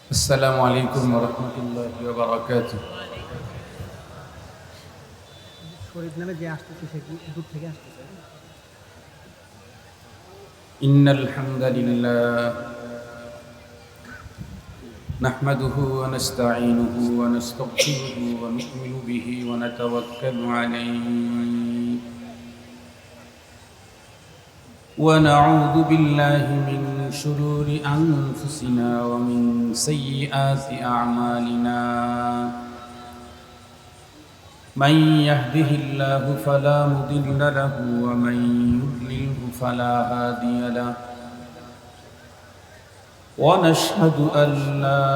السلام عليكم ورحمة الله وبركاته إن الحمد لله نحمده ونستعينه ونستغفره ونؤمن به ونتوكل عليه ونعوذ بالله من شرور أنفسنا ومن سيئات أعمالنا من يهده الله فلا مضل له ومن يضلله فلا هادي له ونشهد أن لا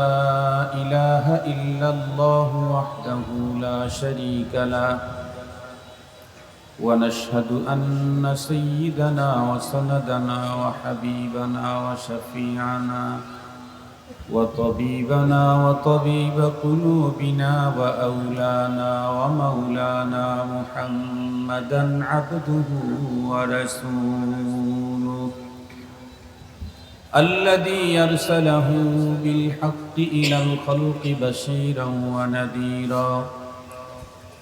إله إلا الله وحده لا شريك له ونشهد أن سيدنا وسندنا وحبيبنا وشفيعنا وطبيبنا وطبيب قلوبنا وأولانا ومولانا محمدا عبده ورسوله الذي يرسله بالحق إلى الخلق بشيرا ونذيرا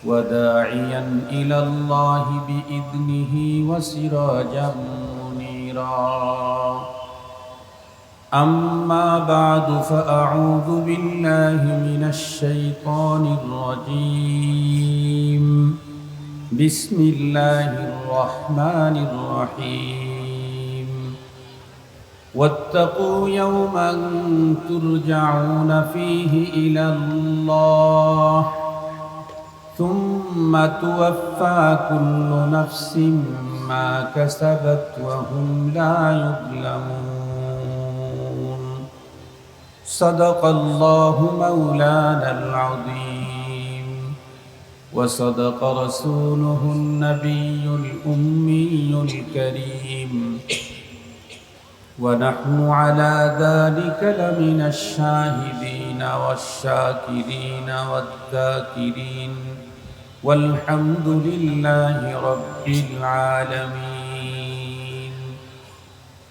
وداعيا إلى الله بإذنه وسراجا منيرا أما بعد فأعوذ بالله من الشيطان الرجيم بسم الله الرحمن الرحيم واتقوا يوما ترجعون فيه إلى الله ثم توفى كل نفس ما كسبت وهم لا يظلمون صدق الله مولانا العظيم وصدق رسوله النبي الأمي الكريم ونحن على ذلك لمن الشاهدين والشاكرين والذاكرين والحمد لله رب العالمين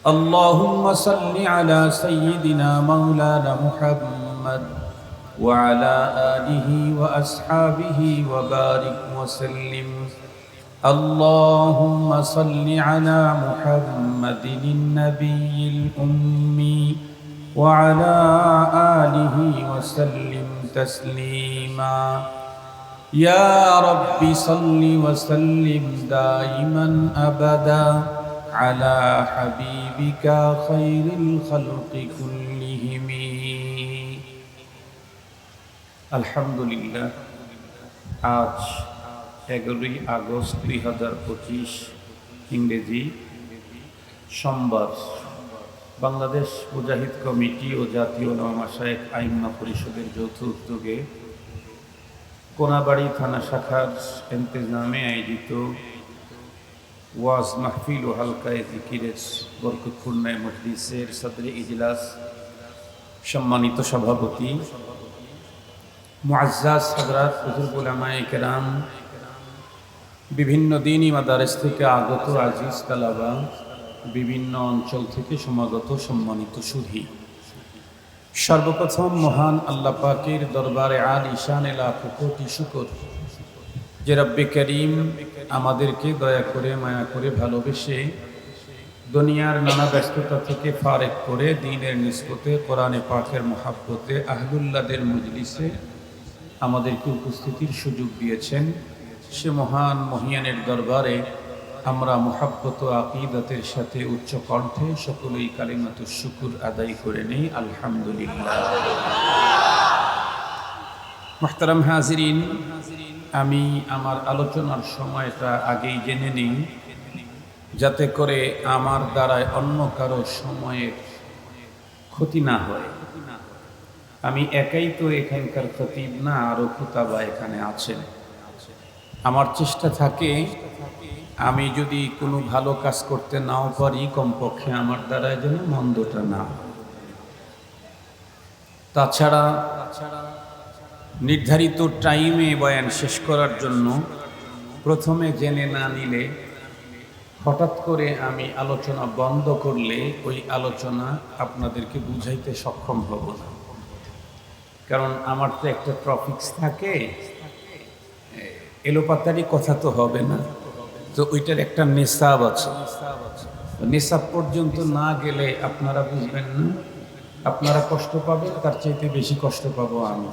اللهم صل على سيدنا مولانا محمد وعلى آله وأصحابه وبارك وسلم اللهم صل على محمد النبي الأمي وعلى آله وسلم تسليما يا رب صل وسلم دائما أبدا على حبيبك خير الخلق كلهم الحمد لله আজ 11ই আগস্ট 2025 ইংরেজি সোমবার বাংলাদেশ মুজাহিদ কমিটি ও জাতীয় উলামা মাশায়েখ আইম্মা পরিষদের যৌথ উদ্যোগে কোনাবাড়ি থানা শাখার ইন্তেজামে আয়োজিত ওয়াজ মাহফিল ও হালকায়ে জিকিরের বরকতপূর্ণ মজলিসের সদরে ইজলাস সম্মানিত সভাপতি মুআজ্জাজ হযরত বুজুর্গ উলামায়ে কেরাম, বিভিন্ন দ্বীনি মাদারিস থেকে আগত আজিজ তালাবা, বিভিন্ন অঞ্চল থেকে সমাগত সম্মানিত সুধী, সর্বপ্রথম মহান আল্লাহ পাকের দরবারে আলিশানে লাখো কোটি শুকর যে রব্বে করিম আমাদেরকে দয়া করে মায়া করে ভালোবেসে দুনিয়ার নানা ব্যস্ততা থেকে ফারেক করে দ্বীনের নিসবতে কোরআনে পাকের মহাব্বতে আহলুল্লাহদের মজলিসে আমাদেরকে উপস্থিতির সুযোগ দিয়েছেন। সে মহান মহিয়ানের দরবারে আমরা মুহাব্বত ও আকীদাতের সাথে উচ্চ কণ্ঠে সকলেই কালিমাতুশ শুকর আদায় করে নেই আলহামদুলিল্লাহ। মুহতারাম হাজিরিন, আমি আমার আলোচনার সময়টা আগেই জেনে নিই যাতে করে আমার দ্বারায় অন্য কারো সময়ের ক্ষতি না হয়। আমি একাই তো এখানকার খতিব না, আরও খুতাবা এখানে আছেন। আমার চেষ্টা থাকে আমি যদি কোনো ভালো কাজ করতে নাও পারি, কমপক্ষে আমার দ্বারা যেন মন্দটা না। তাছাড়া নির্ধারিত টাইমে বয়ান শেষ করার জন্য প্রথমে জেনে না নিলে হঠাৎ করে আমি আলোচনা বন্ধ করলে ওই আলোচনা আপনাদেরকে বুঝাইতে সক্ষম হব না। কারণ আমার তো একটা টপিকস থাকে, এলোপাতারি কথা তো হবে না, তো ওইটার একটা নেশাব আছে। নেশাব পর্যন্ত না গেলে আপনারা বুঝবেন না, আপনারা কষ্ট পাবেন, তার চাইতে বেশি কষ্ট পাবো আমি।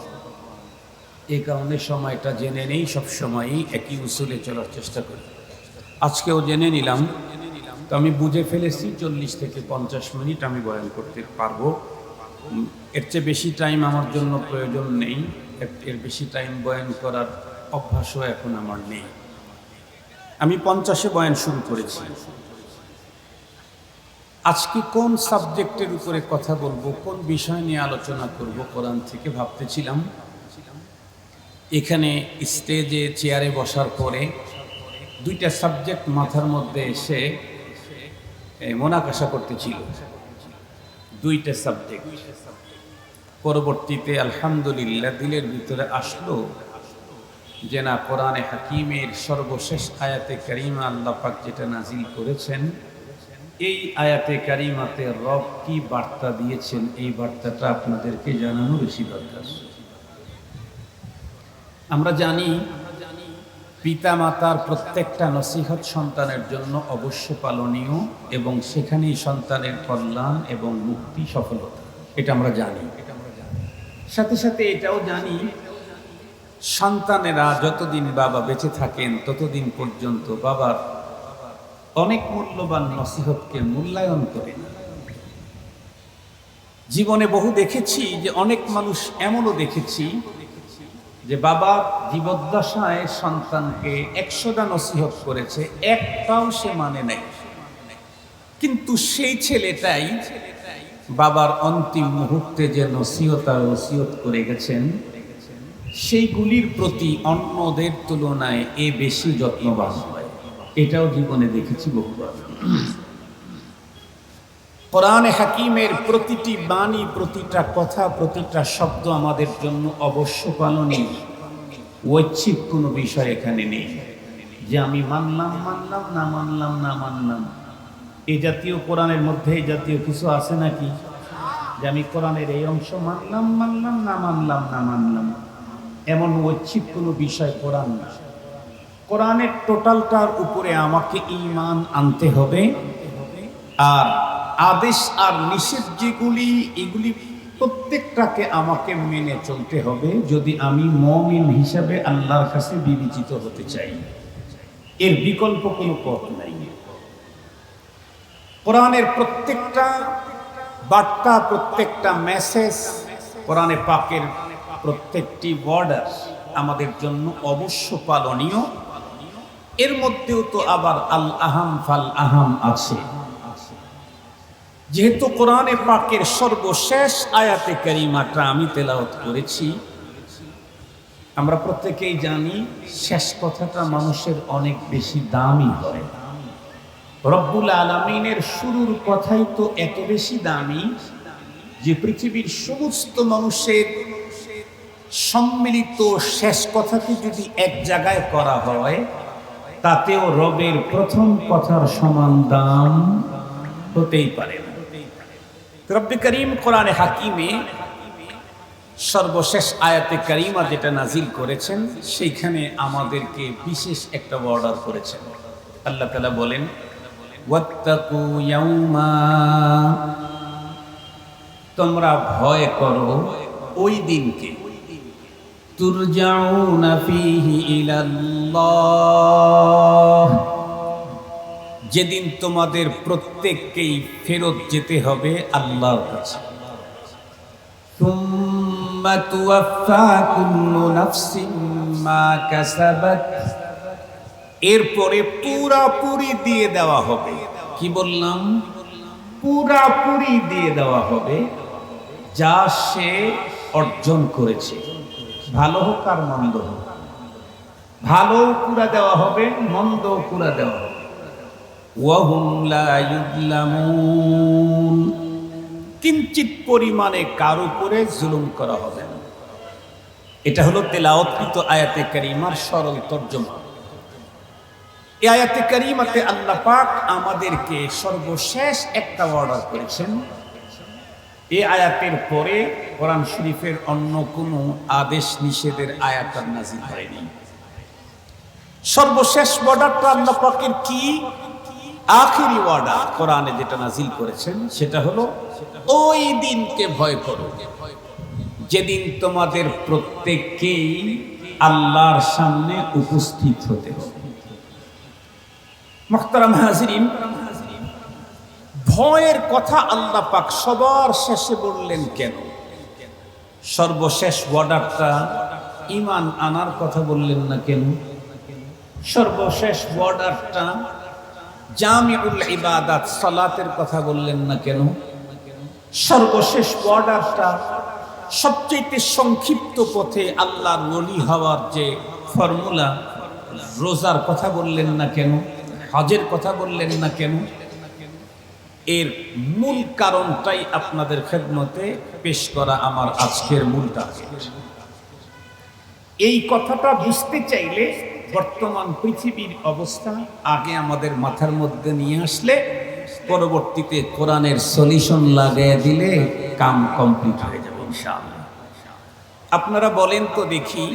এই কারণে সময়টা জেনে নেই, সবসময়ই একই উসুলে চলার চেষ্টা করি। আজকেও জেনে নিলাম, তো আমি বুঝে ফেলেছি 40 থেকে 50 মিনিট আমি বয়ান করতে পারবো। এর চেয়ে বেশি টাইম আমার জন্য প্রয়োজন নেই, এর বেশি টাইম বয়ান করার অভ্যাসও এখন আমার নেই। আমি 50-এ বয়ান শুরু করেছি। আজকে কোন সাবজেক্টের উপরে কথা বলবো, কোন বিষয় নিয়ে আলোচনা করব, কোরআন থেকে ভাবতেছিলাম। এখানে স্টেজে চেয়ারে বসার পরে দুইটা সাবজেক্ট মাথার মধ্যে এসে মোনাকাশা করতেছিল, দুইটা সাবজেক্ট। পরবর্তীতে আলহামদুলিল্লাহ দিলের ভিতরে আসলো যে না, কোরআনে হাকিমের সর্বশেষ আয়াতে কারিমা আল্লাহ পাক যেটা নাজিল করেছেন, এই আয়াতে কারিমাতে রব কি বার্তা দিয়েছেন, এই বার্তাটা আপনাদেরকে জানানো বেশি দরকার। আমরা জানি পিতা মাতার প্রত্যেকটা নসিহত সন্তানের জন্য অবশ্য পালনীয়, এবং সেখানেই সন্তানের কল্যাণ এবং মুক্তি, সফলতা, এটা আমরা জানি। সাথে সাথে এটাও জানি সন্তানেরা যতদিন বাবা বেঁচে থাকেন ততদিন পর্যন্ত বাবার অনেক মূল্যবান নসিহতকে মূল্যায়ন করে না। জীবনে বহু দেখেছি যে অনেক মানুষ এমনও দেখেছি যে বাবা জীবদ্দশায় সন্তানকে 100টা নসিহত করেছে, একটাও সে মানে নাই, কিন্তু সেই ছেলেটাই বাবার অন্তিম মুহূর্তে যে নসিহত আর ওসিয়ত করে গেছেন, সেইগুলির প্রতি অন্যদের তুলনায় এ বেশি যত্নবান হয়। এটাও জীবনে দেখেছি বহুবার। কোরআনে হাকিমের প্রতিটি বাণী, প্রতিটা কথা, প্রতিটা শব্দ আমাদের জন্য অবশ্য পালনীয়। ঐচ্ছিক কোনো বিষয় এখানে নেই যে আমি মানলাম মানলাম, না মানলাম না মানলাম। এই জাতীয় কোরআনের মধ্যে এই জাতীয় কিছু আছে নাকি যে আমি কোরআনের এই অংশ মানলাম মানলাম, না মানলাম না মানলাম? এমন ঐচ্ছিক কোনো বিষয় কোরআন না। কোরআনের টোটালটার উপরে আমাকে ঈমান আনতে হবে, আর আদেশ আর নিষেধ যেগুলি, এগুলি প্রত্যেকটাকে আমাকে মেনে চলতে হবে যদি আমি মুমিন হিসাবে আল্লাহর কাছে বিবেচিত হতে চাই। এর বিকল্প কোনো পথ নাই। কোরআনের প্রত্যেকটা বার্তা, প্রত্যেকটা মেসেজ, কোরআনে পাকের প্রত্যেকটি বর্ডার আমাদের জন্য অবশ্য পালনীয়। এর মধ্যেও তো আবার আল আহাম ফাল আহাম আছে। যেহেতু কোরআনে পাকের সর্বশেষ আয়াতে কারিমাটা আমি তেলাওয়াত করেছি, আমরা প্রত্যেকেই জানি শেষ কথাটা মানুষের অনেক বেশি দামি হয়। রব্বুল আলামিনের শুরুর কথাই তো এত বেশি দামি যে পৃথিবীর সমস্ত মানুষের সম্মিলিত শেষ কথাকে যদি এক জায়গায় করা হয়, তাতেও রবের প্রথম কথার সমান দাম হতেই পারে না। রব্বে করিম কোরআনে হাকিমে সর্বশেষ আয়াতে কারিমা যেটা নাজিল করেছেন, সেইখানে আমাদেরকে বিশেষ একটা অর্ডার করেছেন। আল্লাহ তাআলা বলেন, ওয়াত্তাকু ইয়াউমা, তোমরা ভয় করো ওই দিনকে, তুরজাউনা ফীহি ইলাল্লাহ, যেদিন তোমাদের প্রত্যেককেই ফেরত যেতে হবে আল্লাহর কাছে। সুম্মা তুওয়াফা কুল্লু নাফসিন মা কাসাবাত, এরপরে পুরাপুরি দিয়ে দেওয়া হবে। কি বললাম? পুরাপুরি দিয়ে দেওয়া হবে যা সে অর্জন করেছে, ভালো হোক আর মন্দ হোক। ভালো পুরা দেওয়া হবে, মন্দ পুরা দেওয়া হবে। ওয়াহুম লা ইউযলামুন, কিঞ্চিত পরিমাণে কার উপরে জুলুম করা হবে না। এটা হলো তেলাওয়াতকৃত আয়াতে কারিমার সরল তর্জমা। এই আয়াতে কারিমাতে আল্লাহ পাক আমাদেরকে সর্বশেষ একটা অর্ডার করেছেন। এই আয়াতের পরে কোরআন শরীফের অন্য কোনো আদেশ নিষেধের আয়াত নাযিল হয়নি। সর্বশেষ অর্ডারটা আল্লাহ পাকের কি? আখিরি অর্ডার কোরআনে যেটা নাযিল করেছেন সেটা হলো ওই দিনকে ভয় করো যেদিন তোমাদের প্রত্যেককেই আল্লাহর সামনে উপস্থিত হতে হবে। মুহতারাম হাজিরিন, ভয়ের কথা আল্লাহ পাক সবার শেষে বললেন কেন? সর্বশেষ অর্ডারটা ঈমান আনার কথা বললেন না কেন? সর্বশেষ অর্ডারটা জামিউল ইবাদাত সালাতের কথা বললেন না কেন? সর্বশেষ অর্ডারটা সবচেয়ে সংক্ষিপ্ত পথে আল্লাহর ওলি হওয়ার যে ফর্মুলা, রোজার কথা বললেন না কেন? হজের কথা বললেন না কেন? এর মূল কারণটাই আপনাদের খেদমতে পেশ করা আমার আজকের মূল টার্গেট। এই কথাটা বুঝতে চাইলে বর্তমান পৃথিবীর অবস্থা আগে আমাদের মাথার মধ্যে নিয়ে আসলে পরবর্তীতে কোরআনের সলিউশন লাগিয়ে দিলে কাম কমপ্লিট হয়ে যাবে ইনশাআল্লাহ। আপনারা বলেন তো দেখি,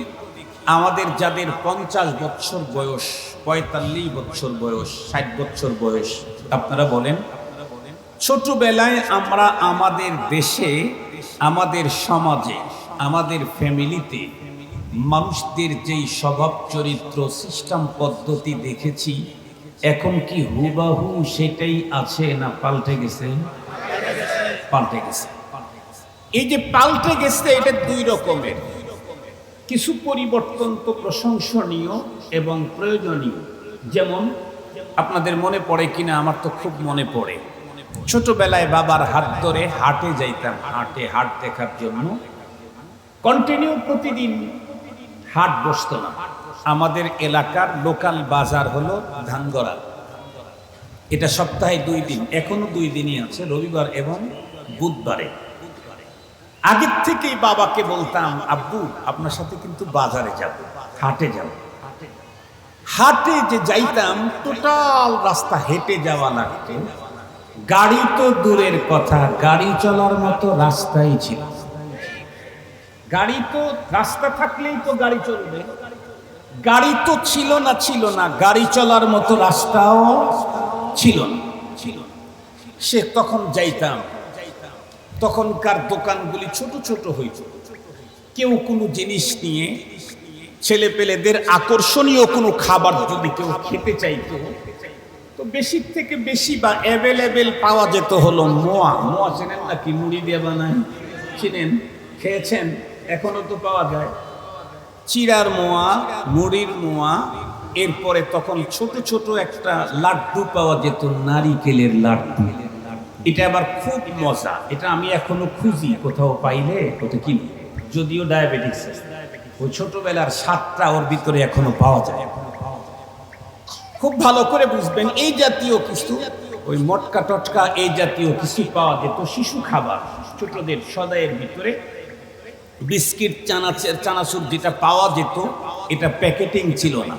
আমাদের যাদের 50 বছর বয়স, 45 বছর বয়স, 60 বছর বয়স, আপনারা বলেন ছোটবেলায় আমরা আমাদের দেশে, আমাদের সমাজে, আমাদের ফ্যামিলিতে মানুষদের যেই স্বভাব চরিত্র সিস্টেম পদ্ধতি দেখেছি, এখন কি হুবাহু সেটাই আছে না পাল্টে গেছে? পাল্টে গেছে। এই যে পাল্টে গেছে এটা দুই রকমের। কিছু পরিবর্তন তো প্রশংসনীয় এবং প্রয়োজনীয়। যেমন আপনাদের মনে পড়ে কিনা, আমার তো খুব মনে পড়ে, ছোটবেলায় বাবার হাত ধরে হাটে যাইতাম, হাট দেখার জন্য। কন্টিনিউ প্রতিদিন হাট বসতো না। আমাদের এলাকার লোকাল বাজার হলো ধানগড়া। এটা সপ্তাহে 2 দিন, এখনো 2 দিনই আছে, রবিবার এবং বুধবারে। আগের থেকেই বাবাকে বলতাম, আব্বু আপনার সাথে কিন্তু বাজারে যাব, হাটে যাব। হাটে যে যাইতাম টোটাল রাস্তা হেঁটে যাওয়া লাগতো। গাড়ি তো দূরের কথা, গাড়ি চলার মতো রাস্তাই ছিল। গাড়ি তো রাস্তা থাকলেই তো গাড়ি চলবে, গাড়ি তো ছিল না, গাড়ি চলার মতো রাস্তাও ছিল না। সে তখন যাইতাম, তখনকার দোকানগুলি ছোট ছোট হইত। কেউ কোনো জিনিস নিয়ে ছেলেপেলেদের আকর্ষণীয় কোনো খাবার যদি কেউ খেতে চাইতো, তো বেশি থেকে বেশি বা অ্যাভেলেবেল পাওয়া যেত হলো মোয়া। মোয়া চেনেন নাকি? মুড়ি দিয়ে বানায়, চিনেন? খেয়েছেন? এখনো তো পাওয়া যায়। চিড়ার মোয়া, মুড়ির মোয়া। এরপরে তখন ছোট ছোট একটা লাড্ডু পাওয়া যেত, নারিকেলের লাড্ডু। এটা আবার খুব মজা, এটা আমি এখনো খুঁজি, কোথাও পাইলে ওটা কিনি। যদিও ডায়াবেটিস, ওই ছোটবেলার স্বাদটা ওর ভিতরে এখনো পাওয়া যায়। খুব ভালো করে বুঝবেন, এই জাতীয় কিছু, ওই মটকা টটকা এই জাতীয় কিছু পাওয়া যেত। শিশু খাবার ছোটদের সদাইয়ের ভিতরে বিস্কিট, চানাচুর যেটা পাওয়া যেত, এটা প্যাকেটিং ছিল না।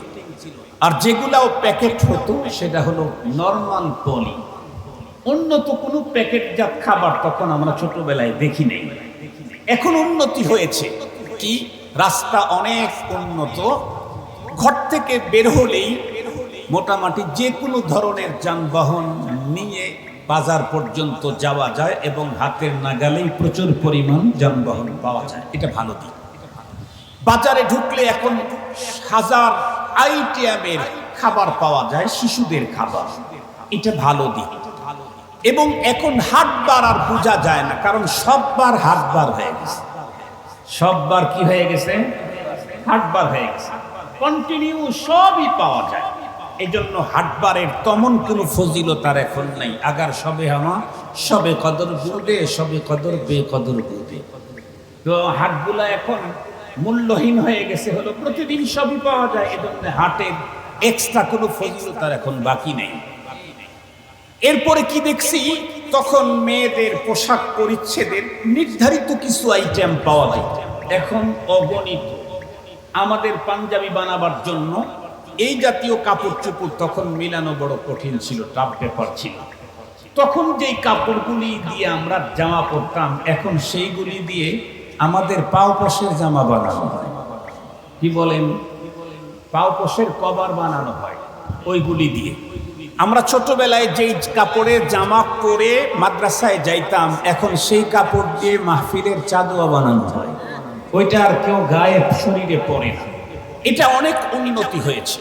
আর যেগুলাও প্যাকেট হতো সেটা হলো নরমাল পলি। উন্নত কোনো প্যাকেটজাত খাবার তখন আমরা ছোটবেলায় দেখি নাই। এখন উন্নতি হয়েছে কি, রাস্তা অনেক উন্নত। ঘর থেকে বের হলেই মোটামুটি যে কোনো ধরনের যানবাহন নিয়ে বাজার পর্যন্ত যাওয়া যায় এবং হাতের নাগালেই প্রচুর পরিমাণ যানবাহন পাওয়া যায়। এটা ভালো দিক। বাজারে ঢুকলে এখন হাজার আইটেমের খাবার পাওয়া যায়, শিশুদের খাবার। এটা ভালো দিক। এবং এখন হাটবার আর বোঝা যায় না, কারণ সববার হাটবার হয়ে গেছে। সববার কি হয়ে গেছে? হাটবার হয়ে গেছে। কন্টিনিউ সবই পাওয়া যায়। এই জন্য হাটবারের তেমন কোনো ফজিলতার এখন নাই। আগার সবে হামা সবে কদর বুদে, সবে কদর বে কদর বুদে। তো হাটগুলা এখন মূল্যহীন হয়ে গেছে হলো, প্রতিদিন সবই পাওয়া যায়। এই জন্য হাটের এক্সট্রা কোনো ফজিলতার এখন বাকি নেই। এরপরে কি দেখছি, তখন মেয়েদের পোশাক পরিচ্ছেদের নির্ধারিত কিছু আইটেম পাওয়া যায়, এখন অগণিত। আমাদের পাঞ্জাবি বানাবার জন্য এই জাতীয় কাপড় চোপড় তখন মিলানো বড় কঠিন ছিল, টাপ পেপার ছিল। তখন যেই কাপড়গুলি দিয়ে আমরা জামা পরতাম, এখন সেইগুলি দিয়ে আমাদের পাওপোষের জামা বানানো হয়। কি বলেন? পাওপোষের কভার বানানো হয় ওইগুলি দিয়ে। আমরা ছোটবেলায় যেই কাপড়ের জামা পরে মাদ্রাসায় যাইতাম, এখন সেই কাপড় দিয়ে মাহফিলের চাদর বানানো হয়। ওইটা আর কেউ গায়ে শরীরে পরে না। এটা অনেক উন্নতি হয়েছে,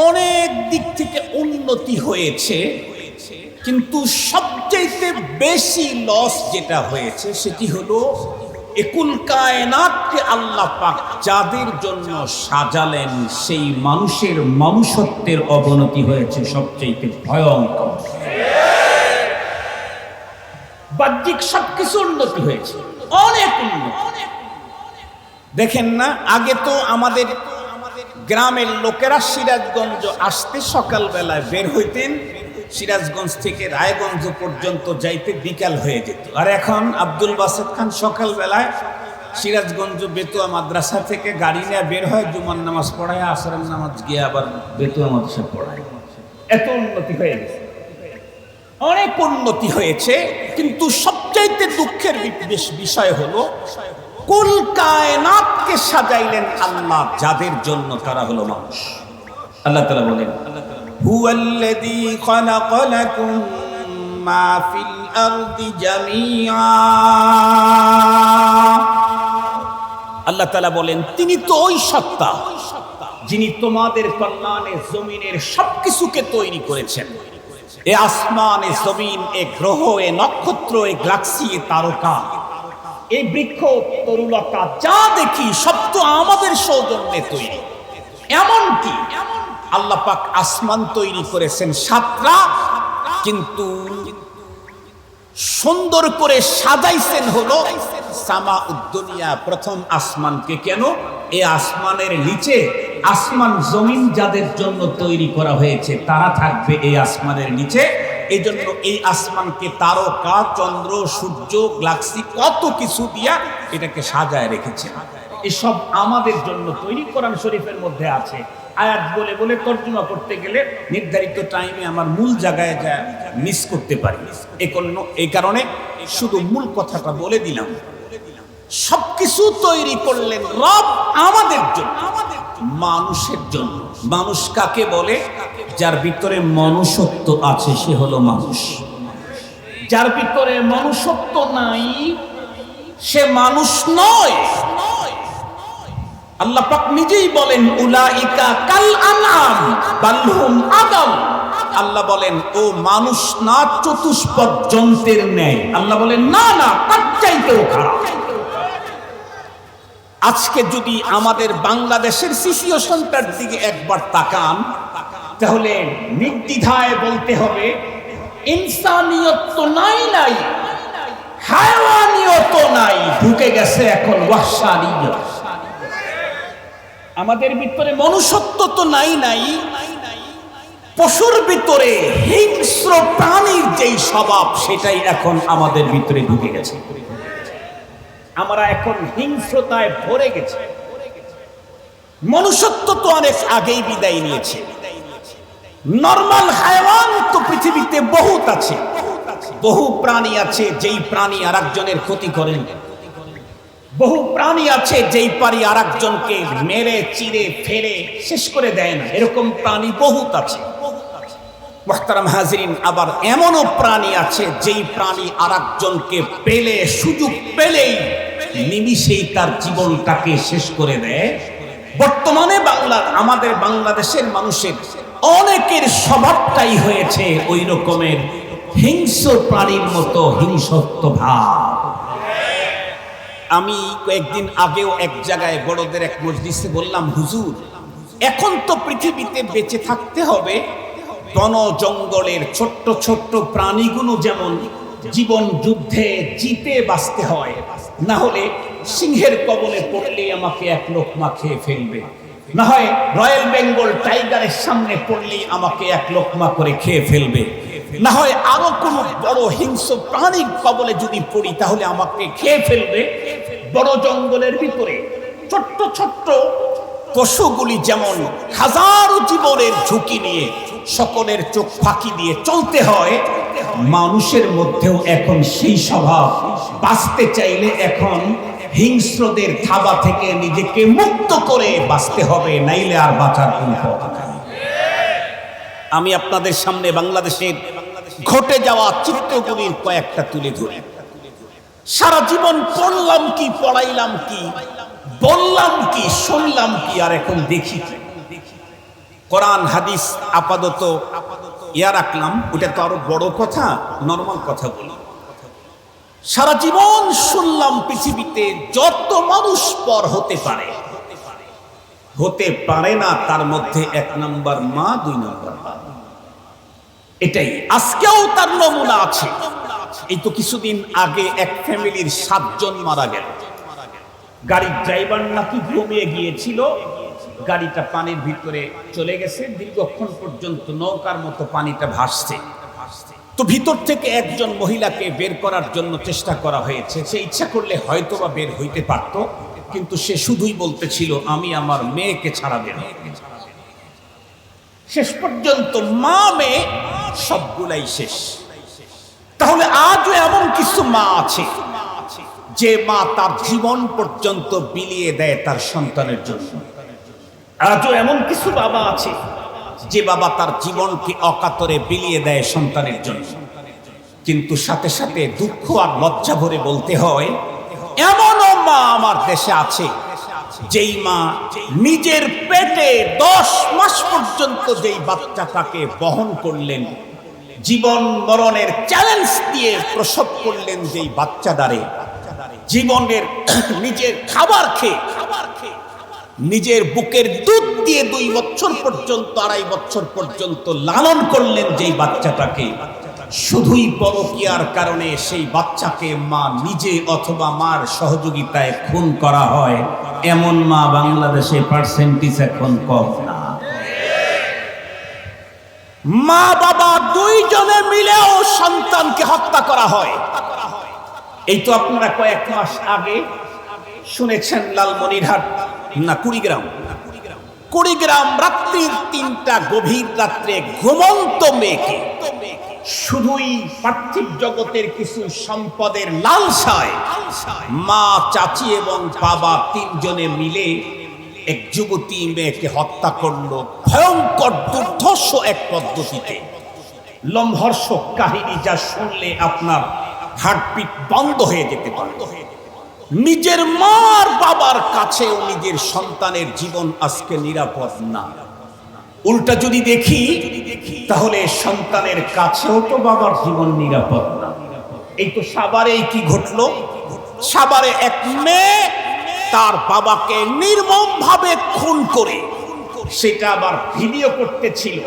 অনেক দিক থেকে উন্নতি হয়েছে, কিন্তু সবচেয়ে বেশি লস যেটা হয়েছে সেটি হলো একুল কায়নাতকে আল্লাহ পাক যাদের জন্য সাজালেন সেই মানুষের মনুষ্যত্বের অবনতি হয়েছে সবচেয়ে ভয়ঙ্কর। বাহ্যিক সবকিছু উন্নতি হয়েছে, অনেক উন্নতি। দেখেন না, আগে তো আমাদের গ্রামের লোকেরা সিরাজগঞ্জ আসতে সকালবেলায় বের হইতেন, সিরাজগঞ্জ থেকে রায়গঞ্জ পর্যন্ত যাইতে বিকাল হয়ে যেত। আর এখন আব্দুল বাসেত খান সকালবেলায় সিরাজগঞ্জ বেতুয়া মাদ্রাসা থেকে গাড়ি নিয়ে বের হয়, জুমার নামাজ পড়ায়, আসরের নামাজ গিয়ে আবার বেতুয়া মাদ্রাসা পড়ায়। এত উন্নতি হয়ে গেছে, অনেক উন্নতি হয়েছে। কিন্তু সবচাইতে দুঃখের বিষয় হলো কুল কায়নাতকে সাজাইলেন আল্লাহ যাদের জন্য, তারা হলো মানুষ। আল্লাহ তাআলা বলেন, হুয়াল্লাযী খালাকা লাকুম মা ফিল আরদি জামিআ। আল্লাহ তাআলা বলেন, তিনি তো ওই সত্তা যিনি তোমাদের কল্যাণে জমিনের সবকিছুকে তৈরি করেছেন। এ আসমান, এ জমিন, এ গ্রহ, এ নক্ষত্র, এ গ্যালাক্সি, এ তারকা, এই বৃক্ষ, তরুলতা যা দেখি সব তো আমাদের সৌজন্যে তৈরি। এমনকি আল্লাহ পাক আসমান তৈরি করেছেন সাতটা, কিন্তু সুন্দর করে সাজাইছেন হলো সামাউদ দুনিয়া, প্রথম আসমানকে। কেন? এই আসমানের নিচে আসমান জমিন যাদের জন্য তৈরি করা হয়েছে তারা থাকবে এই আসমানের নিচে। এই জন্য এই আসমানকে তারকা, চন্দ্র, সূর্য, গ্যালাক্সি কত কিছু দিয়া এটাকে সাজায় রেখেছে। এসব আমাদের জন্য তৈরি। কোরআন শরীফের মধ্যে আছে। আয়াত বলে বলে তর্জমা করতে গেলে নির্ধারিত টাইমে আমার মূল জায়গায় যা মিস করতে পারি, এই কারণে শুধু মূল কথাটা বলে দিলাম। সবকিছু তৈরি করলেন রব আমাদের জন্য, মানুষের জন্য। মানুষ কাকে বলে? যার ভিতরে মনুষ্যত্ব আছে সে হলো মানুষ। যার ভিতরে মনুষ্যত্ব নাই সে মানুষ নয়। আল্লাহ পাক নিজেই বলেন, উলাইকা কাল আনআম বাল হুম আদাল। আল্লাহ বলেন, ও মানুষ না, চতুষ্পদ জন্তুর ন্যায়। আল্লাহ বলেন, না না, তার চাইতেও খারাপ। আজকে যদি আমাদের বাংলাদেশের সিচুয়েশনটার দিকে একবার তাকান, তাহলে নির্দ্বিধায় বলতে হবে ইনসানিয়ত তো নাই, হায়াওয়ানিয়ত নাই, ঢুকে গেছে এখন ওয়াহশানিয়ত। আমাদের ভিতরে মনুষ্যত্ব তো নাই, পশুর ভিতরে হিংস্র প্রাণীর যেই স্বভাব সেটাই এখন আমাদের ভিতরে ঢুকে গেছে। আমরা এখন হিংস্রতায় ভরে গেছে। মনুষ্যত্ব তো অনেক আগেই বিদায় নিয়েছে। নরমাল হায়াওয়ান তো পৃথিবীতে বহুত আছে, বহু প্রাণী আছে যেই প্রাণী আরেকজনের ক্ষতি করেন। বহু প্রাণী আছে যেই পারি আরেকজনকে মেরে চিরে ফেলে শেষ করে দেয় না, এরকম প্রাণী বহুত আছে। মুহতারাম হাজিরিন, আবার এমনও প্রাণী আছে যেই প্রাণী আরেকজনকে পেলে, সুযোগ পেলেই নিমিষেই তার জীবনটাকে শেষ করে দেয়। বর্তমানে আমাদের বাংলাদেশের মানুষের অনেকের স্বভাবটাই হয়েছে ওই রকমের হিংস্র প্রাণীর মতো হিংস্রত্ব ভাব। আমি কয়েকদিন আগেও এক জায়গায় বড়দের এক মজলিসে বললাম, হুজুর, এখন তো পৃথিবীতে বেঁচে থাকতে হবে, বন জঙ্গলের ছোট্ট ছোট্ট প্রাণীগুলো যেমন জীবন যুদ্ধে জিতে বাঁচতে হয়, না হলে সিংহের কবলে পড়লেই আমাকে এক লোকমা খেয়ে ফেলবে, না হয় রয়্যাল বেঙ্গল টাইগারের সামনে পড়লেই আমাকে এক লোকমা করে খেয়ে ফেলবে, না হয় আরো কোনো বড় হিংস্র প্রাণীর কবলে যদি পড়ি তাহলে আমাকে খেয়ে ফেলবে। বড় জঙ্গলের ভিতরে ছোট্ট ছোট্ট পশুগুলি যেমন হাজারো জীবনের ঝুঁকি নিয়ে সকলের চোখ ফাঁকি দিয়ে চলতে হয়, মানুষের মধ্যেও এখন সেই স্বভাব। বাঁচতে চাইলে এখন হিংস্রদের থাবা থেকে নিজেকে মুক্ত করে বাঁচতে হবে, নাইলে আর বাঁচার কোনো পথ নেই। আমি আপনাদের সামনে বাংলাদেশের ঘটে যাওয়া চিত্রগুলির কয়েকটা তুলে ধরি। সারা জীবন পড়লাম কি, পড়াইলাম কি, বললাম কি, শুনলাম কি, আর এখন দেখি কি। কোরআন হাদিস আপাতত ইয়া রাখলাম, ওটা তো আরো বড় কথা, নরমাল কথা বলি। সারা জীবন শুনলাম পৃথিবীতে যত মানুষ পর হতে পারে, হতে পারে না তার মধ্যে 1 নম্বর মা, 2 নম্বর বাবা। এটাই আজকেও তার নমুনা আছে। এই তো কিছুদিন আগে এক ফ্যামিলির 7 জন মারা গেল। গাড়ির ড্রাইভার নাকি ঘুমিয়ে গিয়েছিল, গাড়িটা পানির ভিতরে চলে গেছে, দীর্ঘক্ষণ পর্যন্ত নৌকার মতো পানিটা ভাসছে। তো ভিতর থেকে একজন মহিলাকে বের করার জন্য চেষ্টা করা হয়েছে। সে ইচ্ছা করলে হয়তোবা বের হইতে পারত, কিন্তু সে শুধুই বলতেছিল আমি আমার মেয়েকে ছাড়া বের হব। শেষ পর্যন্ত মা মেয়ে সবগুলাই শেষ। তাহলে আজও এমন কিছু মা আছে যে মা তার জীবন পর্যন্ত বিলিয়ে দেয় তার সন্তানের জন্য। আজও এমন কিছু বাবা আছে যে বাবা তার জীবনকে অকাতরে বিলিয়ে দেয় সন্তানের জন্য। কিন্তু সাথে সাথে দুঃখ আর লজ্জা ভরে বলতে হয়, এমনও মা আমার দেশে আছে যেই মা নিজের পেটে 10 মাস পর্যন্ত যেই বাচ্চাটাকে বহন করলেন, জীবন মরণের চ্যালেঞ্জ দিয়ে প্রসব করলেন যেই বাচ্চাটারে, জীবনের নিজের খাবার খেয়ে নিজের বুকের দুধ দিয়ে 2 বছর পর্যন্ত, 2.5 বছর পর্যন্ত লালন করলেন যেই বাচ্চাটাকে, শুধুই পরকীয়ার কারণে সেই বাচ্চাকে মা নিজে অথবা মার সহযোগিতায় খুন করা হয়, এমন মা বাংলাদেশে পার্সেন্টেজ এখন কম না। মা বাবা 2 জনে মিলেও সন্তানকে হত্যা করা হয়। এই তো আপনারা কয়েক মাস আগে শুনেছেন লালমনিরহাট না কুড়িগ্রাম রাত্রির 3টা গভীর রাত্রে ঘুমন্ত মেয়েকে শুধুই পার্থিব জগতের কিছু সম্পদের লালসায় মা, চাচি এবং বাবা 3 জনে মিলে এক যুবতী মেয়েকে হত্যা করলো ভয়ঙ্কর দুর্ধর্ষ এক পদ্ধতিতে। লোমহর্ষক কাহিনী, যা শুনলে আপনার হার্টবিট বন্ধ হয়ে যেতে পারে। নিজের মার বাবার কাছেও নিজের সন্তানের জীবন আজকে নিরাপদ না। উল্টা যদি দেখি তাহলে সন্তানের কাছেও তো বাবার জীবন নিরাপদ না। এই তো সাভারে কি ঘটলো? সাভারে এক মেয়ে তার বাবাকে নির্মমভাবে খুন করে, সেটা আবার ভিডিও করতেছিল,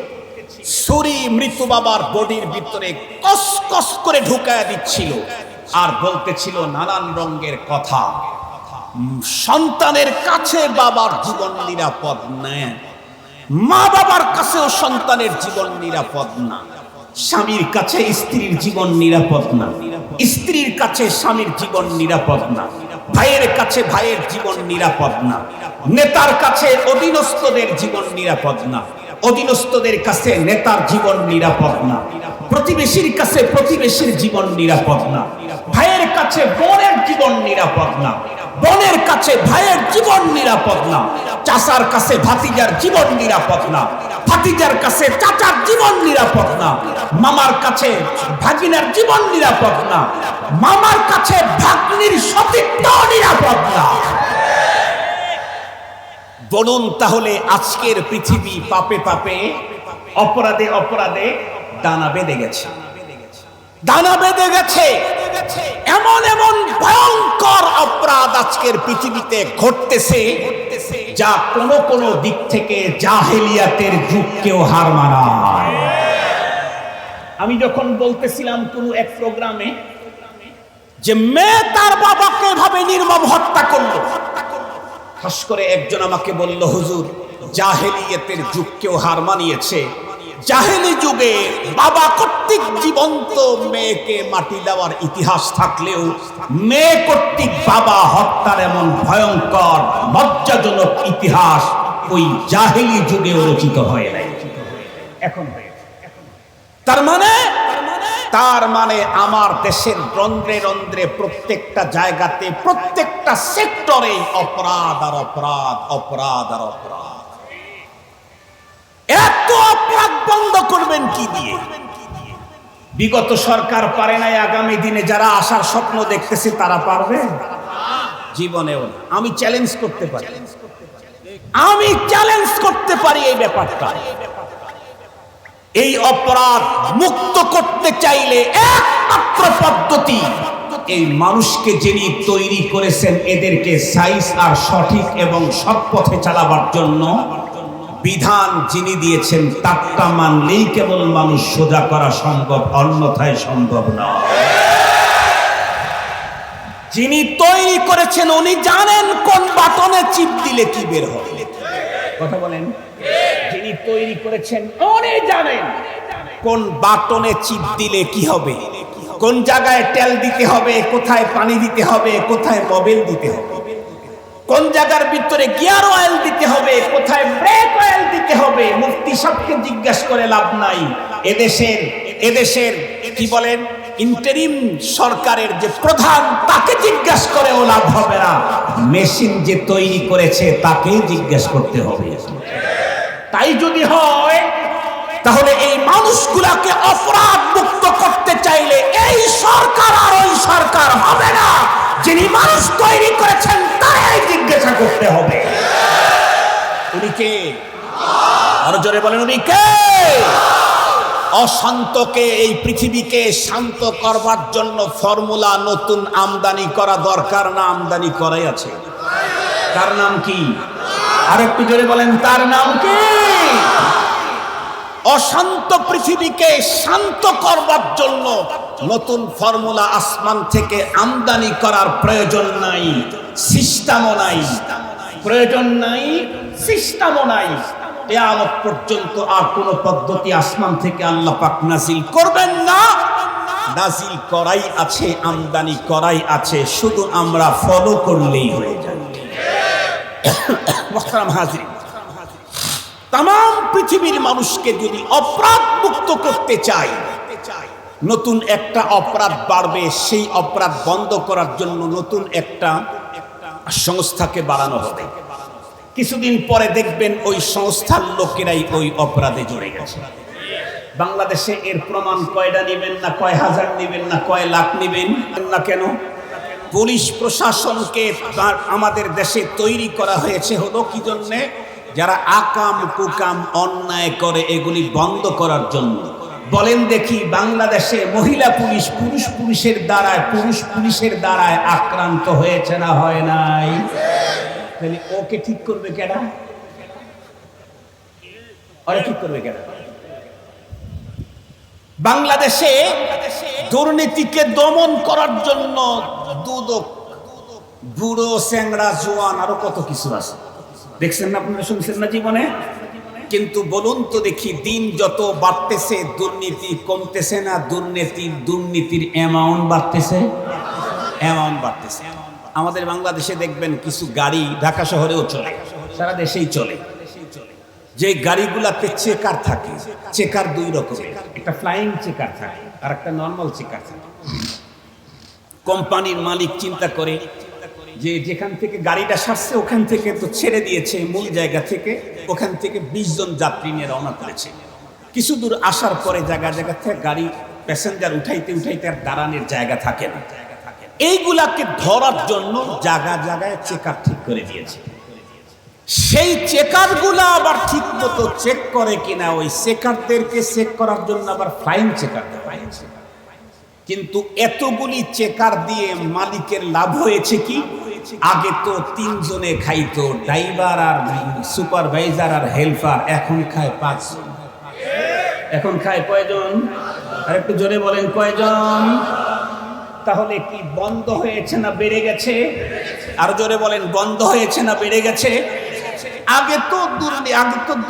ছুরি মৃত বাবার বডির ভিতরে কস কস করে ঢুকায়া দিচ্ছিল আর বলতেছিল নানান রঙের কথা। সন্তানের কাছে বাবার জীবন নিরাপদ না, মা বাবার কাছেও সন্তানের জীবন নিরাপদ না, স্বামীর কাছে স্ত্রীর জীবন নিরাপদ না, স্ত্রীর কাছে স্বামীর জীবন নিরাপদ না, ভাইয়ের কাছে ভাইয়ের জীবন নিরাপদ না, নেতার কাছে অধীনস্থদের জীবন নিরাপদ না, অধীনস্থদের কাছে নেতার জীবন নিরাপদ না, প্রতিবেশীর কাছে প্রতিবেশীর জীবন নিরাপদ না, ভাইয়ের কাছে বোনের জীবন নিরাপদ না, বোনের কাছে ভাইয়ের জীবন নিরাপদ না, চাচার কাছে ভাতিজার জীবন নিরাপদ না, ভাতিজার কাছে চাচার জীবন নিরাপদ না, মামার কাছে ভাগিনার জীবন নিরাপদ না, মামার কাছে ভাগ্নির সতীত্ব নিরাপদ না। বলুন তাহলে আজকের পৃথিবী পাপে পাপে, অপরাধে অপরাধে দানা বেঁধে গেছে, দানা বেঁধে গেছে। এমন এমন ভয়ঙ্কর অপরাধ আজকের পৃথিবীতে ঘটতেছে যা কোন দিক থেকে জাহেলিয়াতের যুগকেও হার মানায়। আমি যখন বলতেছিলাম কোন এক প্রোগ্রামে যে মেয়ে তার বাবাকে এভাবে নির্মম হত্যা করলো, খাস করে একজন আমাকে বলল, হুজুর জাহেলিয়াতের যুগকেও হার মানিয়েছে। জাহেলি যুগে বাবা কর্তৃক জীবন্ত মেয়েকে মাটি দেওয়ার ইতিহাস থাকলেও মেয়ে কর্তৃক বাবা হত্যার এমন ভয়ঙ্কর লজ্জাজনক ইতিহাস ওই জাহেলি যুগেও রচিত হয় নাই, এখন হয়েছে। তার মানে আমার দেশের রন্ধ্রে রন্ধ্রে প্রত্যেকটা জায়গাতে প্রত্যেকটা সেক্টরে অপরাধ আর অপরাধ, অপরাধ আর অপরাধ। এত অপরাধ বন্ধ করবেন কি দিয়ে? বিগত সরকার পারে নাই, আগামী দিনে যারা আসার স্বপ্ন দেখতেছে তারা পারবে? জীবনেও না। আমি চ্যালেঞ্জ করতে পারি, আমি চ্যালেঞ্জ করতে পারি এই ব্যাপারটা। এই অপরাধ মুক্ত করতে চাইলে একমাত্র পদ্ধতি, এই মানুষকে যিনি তৈরি করেছেন এদেরকে সাইজ আর সঠিক এবং সৎ পথে চালাবার জন্য বিধান যিনি দিয়েছেন তারটা মানলেই কেবল মানুষ সোজা করা সম্ভব, অন্যথায় সম্ভব না। যিনি তৈরি করেছেন উনি জানেন কোন বাটনে চিপ দিলে কি বের হবে। কথা বলেন। যিনি তৈরি করেছেন উনি জানেন কোন বাটনে চিপ দিলে কি হবে, কোন জায়গায় তেল দিতে হবে, কোথায় পানি দিতে হবে, কোথায় মোবিল দিতে হবে, কোন জায়গার ভিতরে গিয়ার অয়েল দিতে হবে, কোথায় ব্রেক অয়েল দিতে হবে। মুফতি সাহেবকে জিজ্ঞাসা করে লাভ নাই। এদেশের কি বলেন ইন্টারিম সরকারের যে প্রধান তাকে জিজ্ঞাসা করেও লাভ হবে না। মেশিন যে তৈরি করেছে তাকে জিজ্ঞাসা করতে হবে। তাই যদি হয় তাহলে এই মানুষগুলাকে অপরাধ মুক্ত করতে চাইলে এই সরকার আর ওই সরকার হবে না, যিনি মানুষ তৈরি করেছেন তাই জিজ্ঞাসা করতে হবে। উনি কে? আরো জোরে বলেন, উনি কে? অশান্তকে, এই পৃথিবীকে শান্ত করবার জন্য ফর্মুলা নতুন আমদানি করা দরকার না? আমদানি করাই আছে। তার নাম কি? আর একটু জোরে বলেন, তার নাম কি? অশান্ত পৃথিবীকে শান্ত করবার জন্য নতুন ফর্মুলা আসমান থেকে আমদানি করার প্রয়োজন নাই, সিস্টেমও নাই। প্রয়োজন নাই, সিস্টেমও নাই। কিয়ামত পর্যন্ত আর কোন পদ্ধতি আসমান থেকে আল্লাহ পাক নাজিল করবেন না। নাজিল করাই আছে, আমদানি করাই আছে, শুধু আমরা ফলো করলেই হয়ে যায়। মুহতারাম হাজিরিন, তাম পৃথিবীর মানুষকে যদি অপরাধ মুক্ত করতে চাই, নতুন একটা অপরাধ বাড়বে, সেই অপরাধ বন্ধ করার জন্য নতুন একটা সংস্থাকে বাড়ানো হবে। কিছুদিন পরে দেখবেন ওই সংস্থার লোকেরাই ওই অপরাধে জড়ে গেছে। বাংলাদেশে এর প্রমাণ কয়টা নেবেন না, কয় হাজার নেবেন না, কয় লাখ নেবেন না, কেন? পুলিশ প্রশাসনকে আমাদের দেশে তৈরি করা হয়েছে হলো কি জন্যে? যারা আকাম কুকাম অন্যায় করে এগুলি বন্ধ করার জন্য। বলেন দেখি, বাংলাদেশে মহিলা পুলিশ পুরুষ পুলিশের দ্বারায় আক্রান্ত হয়েছে না হয় নাই? তাহলে ওকে ঠিক করবে কেডা? ওরা ঠিক করবে কেডা? বাংলাদেশে দুর্নীতিকে দমন করার জন্য দুদক, বুড়ো, স্যাংরা, জোয়ান, আরো কত কিছু আছে। দেখছেন না আপনারা, শুনছেন না জীবনে? কিন্তু বলুন তো দেখি, দিন যত বাড়তেছে দুর্নীতি কমতেছে না? দুর্নীতির অ্যামাউন্ট বাড়তেছে, অ্যামাউন্ট বাড়তেছে। আমাদের বাংলাদেশে দেখবেন কিছু গাড়ি ঢাকা শহরেও চলে, সারা দেশেই চলে, যে গাড়িগুলাতে চেকার থাকে। চেকার দুই রকমের, একটা ফ্লাইং চেকার থাকে আর একটা নর্মাল চেকার থাকে। কোম্পানির মালিক চিন্তা করে যে যেখান থেকে গাড়িটা সারছে ওখান থেকে তো ছেড়ে দিয়েছে মূল জায়গা থেকে, ওখান থেকে 20 জন যাত্রী নিয়ে রওনা করেছে। কিছু দূর আসার পরে জায়গা থেকে গাড়ি প্যাসেঞ্জার উঠাইতে আর দাঁড়ানোর জায়গা থাকে না। এইগুলাকে ধরার জন্য জায়গায় চেকার ঠিক করে দিয়েছে। সেই চেকারগুলা আবার ঠিক মতো চেক করে কিনা, ওই চেকারদেরকে চেক করার জন্য আবার ফ্লাইং চেকার দেওয়া হয়েছে। কিন্তু এতগুলি চেকার দিয়ে মালিকের লাভ হয়েছে কি? আগে তো 3 জনে খাইতো, ড্রাইভার আর সুপারভাইজার আর হেল্পার, এখন খায় 5 জন। এখন খায় কয়জন? আর একটু জোরে বলেন, কয়জন? তাহলে কি বন্ধ হয়েছে না বেড়ে গেছে? আর জোরে বলেন, বন্ধ হয়েছে না বেড়ে গেছে? আগে তো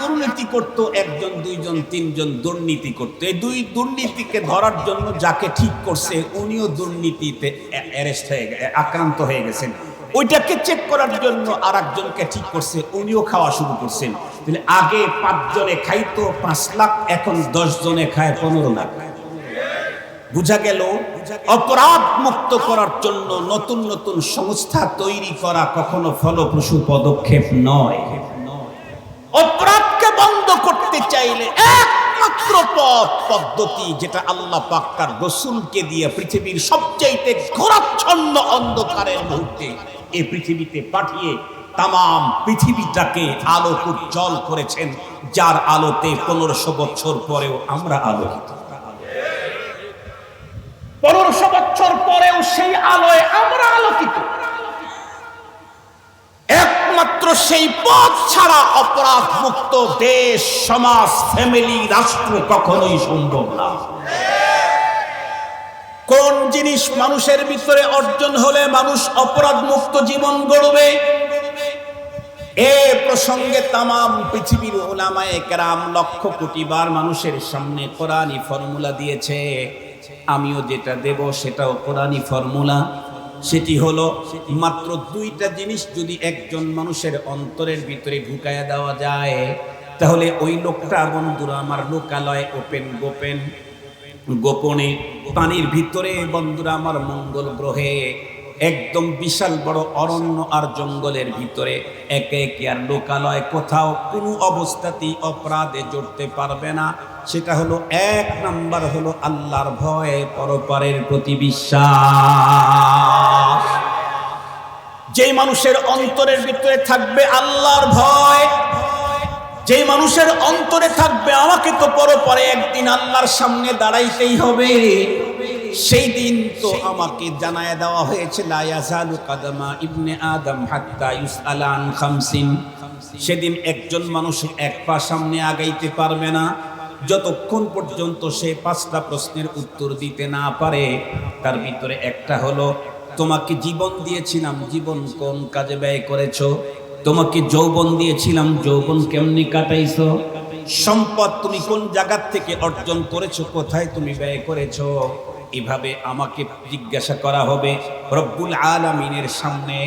দুর্নীতি করতো 1 জন 2 জন 3 জন দুর্নীতি করতো। এই দুর্নীতিকে ধরার জন্য যাকে ঠিক করছে উনিও দুর্নীতিতে অ্যারেস্ট হয়ে আক্রান্ত হয়ে গেছেন। ওইটাকে চেক করার জন্য আর একজনকে ঠিক করছে, উনিও খাওয়া শুরু করছেন। তাহলে আগে 5 জনে খাইতো 5 লাখ, এখন 10 জনে খায় 15 লাখ। বুঝা গেল অপরাধ মুক্ত করার জন্য নতুন নতুন সংস্থা তৈরি করা কখনো ফলপ্রসূ পদক্ষেপ নয়। অপরাধকে বন্ধ করতে চাইলে একমাত্র পদ্ধতি যেটা আল্লাহ পাক তার রাসূলকে দিয়ে পৃথিবীর সবচাইতে ঘোরাচ্ছন্ন অন্ধকারের মুহূর্তে এই পৃথিবীতে পাঠিয়ে তাম পৃথিবীটাকে আলোক উজ্জ্বল করেছেন, যার আলোতে 1500 বছর পরেও আমরা আলোকিত। 1500 বছর পরেও সেই আলোয় আমরা আলোকিত। একমাত্র সেই পথ ছাড়া অপরাধ মুক্ত দেশ, সমাজ, ফ্যামিলি, রাষ্ট্র কখনোই সম্ভব না। কোন জিনিস মানুষের ভিতরে অর্জন হলে মানুষ অপরাধ মুক্ত জীবন গড়বে? এ প্রসঙ্গে তাম পৃথিবীর উলামায়ে কেরাম লক্ষ কোটি বার মানুষের সামনে কোরআনী ফর্মুলা দিয়েছে। আমিও যেটা দেব সেটাও কোরআনী ফর্মুলা। সেটি হলো মাত্র 2টা জিনিস যদি একজন মানুষের অন্তরের ভিতরে ঢুকায়া দেওয়া যায়, তাহলে ওই লোকটা, বন্ধুরা আমার, লোকালয় গোপনে পানির ভিতরে, বন্ধুরা আমার, মঙ্গল গ্রহে একদম বিশাল বড় অরণ্য আর জঙ্গলের ভিতরে একে একে আর লোকালয় কোথাও কোনো অবস্থাতেই অপরাধে জড়তে পারবে না। সেটা হলো 1 নাম্বার হলো আল্লাহর ভয়, পরপারের প্রতি বিশ্বাস। যে মানুষের অন্তরের ভিতরে থাকবে আল্লাহর ভয়, যে মানুষের অন্তরে থাকবে আমাকে তো পরপারে একদিন আল্লাহর সামনে দাঁড়াইতেই হবে, সেই দিন তো আমাকে জানায়া দেওয়া হয়েছে লা ইয়াজালু কাদামা ইবনে আদম হাত্তা ইউসআলা আন খামসিন। সেদিন একজন মানুষ এক পা সামনে আগাইতে পারবে না যতক্ষণ পর্যন্ত সে 5টা প্রশ্নের উত্তর দিতে না পারে। তার ভিতরে একটা হলো, তোমাকে জীবন দিয়েছিলাম, জীবন কোন কাজে ব্যয় করেছো? তোমাকে যৌবন দিয়েছিলাম, যৌবন কেমনি কাটাইছো? সম্পদ তুমি কোন জায়গা থেকে অর্জন করেছো, কোথায় তুমি ব্যয় করেছো? এভাবে আমাকে জিজ্ঞাসা করা হবে। রব্বুল আলামিনের সামনে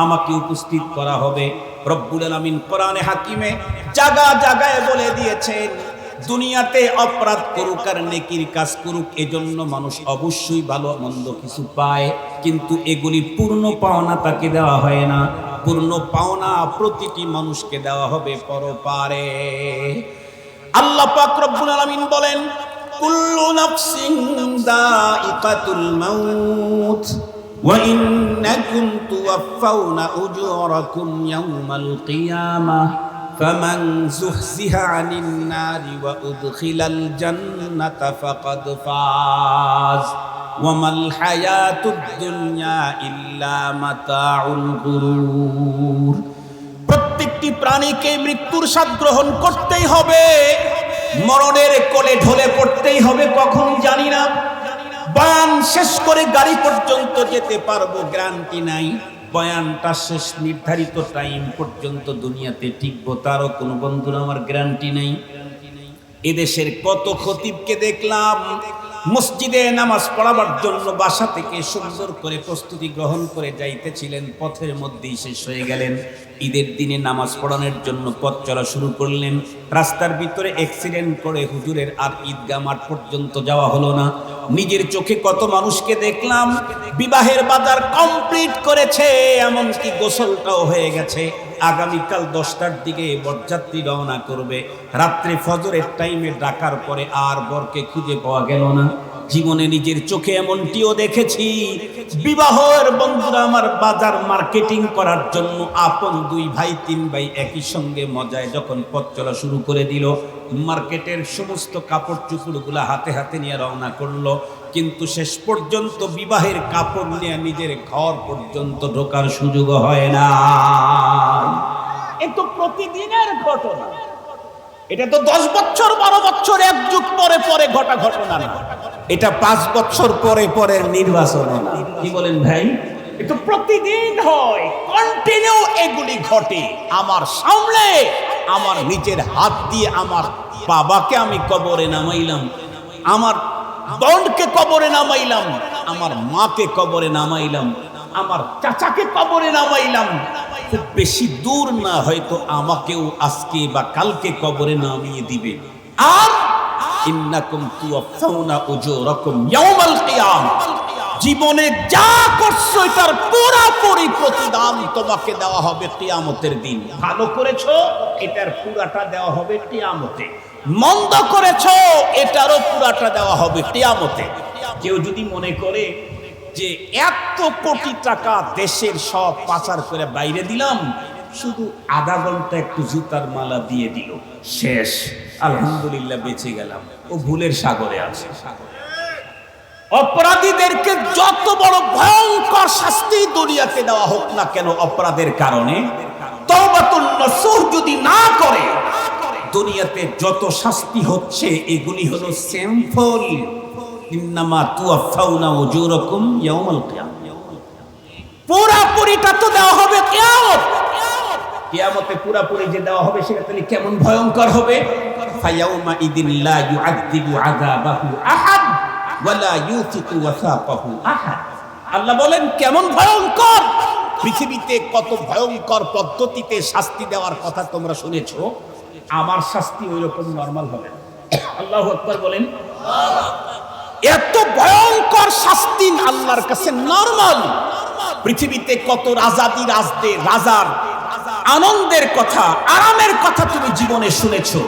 আমাকে উপস্থিত করা হবে। রব্বুল আলামিন কোরআনে হাকিমে জায়গায় জায়গায় বলে দিয়েছেন, দুনিয়াতে অপরাধ করুক আর নেকির কাজ করুক, এজন্য মানুষ অবশ্যই ভালো মন্দ কিছু পায়, কিন্তু এগুলি পূর্ণ পাওনা তাকে দেওয়া হয় না। পূর্ণ পাওনা প্রতিটি মানুষকে দেওয়া হবে পরপারে। আল্লাহ পাক রব্বুল আলামিন বলেন, কুল্লু নাফসিন দাইকাতুল মাউত ওয়া ইন্নাকুম তুওয়াফাউনা উজুরাকুম ইয়াওমাল কিয়ামাহ ফামান যুহজিহা আনিন নারি ওয়া উদখিলাল জান্নাতা ফাকাদ ফাজ ওয়া মাল হায়াতুদ দুনিয়া ইল্লা মাতাউল গুরুর। প্রত্যেকটি প্রাণীকে মৃত্যুর স্বাদ গ্রহণ করতেই হবে, মরণের কোলে ঢলে পড়তেই হবে, কখন জানি না। বয়ান শেষ করে গাড়ি পর্যন্ত যেতে পারবো গ্যারান্টি নাই। বয়ানটা শেষ নির্ধারিত টাইম পর্যন্ত দুনিয়াতে টিকবো তারও কোনো, বন্ধুরা আমার, গ্যারান্টি নাই। এদেশের কত খতিবকে দেখলাম মসজিদে নামাজ পড়াবার জন্য বাসা থেকে সুন্দর করে প্রস্তুতি গ্রহণ করে যাইতেছিলেন, পথের মধ্যেই শেষ হয়ে গেলেন। ঈদের দিনে নামাজ পড়ানোর জন্য পথ চলা শুরু করলেন, রাস্তার ভিতরে অ্যাক্সিডেন্ট করে হুজুরের আর ঈদগাহ মাঠ পর্যন্ত যাওয়া হলো না। নিজের চোখে কত মানুষকে দেখলাম বিবাহের বাজার কমপ্লিট করেছে, এমনকি গোসলটাও হয়ে গেছে। আগামীকাল 10টার দিকে বরযাত্রী রওনা করবে। রাত্রে ফজরের টাইমে ডাকার পরে আর বরকে খুঁজে পাওয়া গেল না। জীবনে নিজের চোখে এমনটিও দেখেছি, বিবাহের, বন্ধুরা আমার, বাজার মার্কেটিং করার জন্য আপন 2 ভাই 3 ভাই একই সঙ্গে মজায় যখন পথ চলা শুরু করে দিল, মার্কেটের সমস্ত কাপড় চুপড়গুলা হাতে হাতে নিয়ে রওনা করলো, কিন্তু শেষ পর্যন্ত বিবাহের কাপড় নিয়ে নিজের ঘর পর্যন্ত ঢোকার সুযোগ হয় না। এ তো প্রতিদিনের ঘটনা। এটা তো 10 বছর 12 বছর এক যুগ পরে পরে ঘটা ঘটনা না, এটা 5 বছর পরে পরে নির্বাচন না। কি বলেন ভাই? এটা প্রতিদিন হয়, কন্টিনিউ এগুলি ঘটে। আমার সামনে, আমার নিজের হাত দিয়ে আমার বাবাকে আমি কবরে নামাইলাম, আমার বোনকে কবরে নামাইলাম, আমার মাকে কবরে নামাইলাম, আমার চাচাকে কবরে নামাইলাম। খুব বেশি দূর না, হয়তো আমাকেও আজকে বা কালকে কবরে নামিয়ে দিবে। আর ইন্নাকুম তুওয়াফাউনা উজুরাকুম ইয়াউমাল কিয়ামাহ। জীবনে যা করছো এটার পুরোপুরি প্রতিদান তোমাকে দেওয়া হবে কিয়ামতের দিন। ভালো করেছো এটার পুরাটা দেওয়া হবে কিয়ামতে, মন্দ করেছো এটারও পুরাটা দেওয়া হবে কিয়ামতে। কেউ যদি মনে করে যে এত কোটি টাকা দেশের সব পাচার করে বাইরে দিলাম, শুধু আধা ঘন্টা একটু জুতার মালা দিয়ে দিল, শেষ, আলহামদুলিল্লাহ বেঁচে গেলাম, ও ভুলের সাগরে আছে। অপরাধীদেরকে যত বড় ভয়ঙ্কর শাস্তি দুনিয়াতে দেওয়া হোক না কেন অপরাধের কারণে, তওবাতুন নসুহ যদি না করে, দুনিয়াতে যত শাস্তি হচ্ছে এগুলি হলো সিম্পল। ইন্নামা তুওয়াফাউনা উজুরাকুম ইয়াউমাল কিয়ামাহ। পুরাপুরিটা তো দেওয়া হবে কিয়ামত। কিয়ামতে পুরাপুরি যে দেওয়া হবে সেটা তাহলে কেমন ভয়ঙ্কর হবে। ফায়াউমা ইদিন লা ইউআযযিবু আযাবাহু আহাদ ওয়ালা ইউথিকু ওয়াসাকাহু আহাদ। আল্লাহ বলেন কেমন ভয়ঙ্কর। পৃথিবীতে কত ভয়ঙ্কর পদ্ধতিতে শাস্তি দেওয়ার কথা তোমরা শুনেছো, আমার শাস্তি ওইরকম নরমাল হবে না। আল্লাহু আকবার বলেন। এত ভয়ঙ্কর শাস্তি আল্লাহর কাছে নরমাল। পৃথিবীতে কত রাজাদি রাজদের রাজার আনন্দের কথা, আরামের কথা তুমি জীবনে শুনেছো।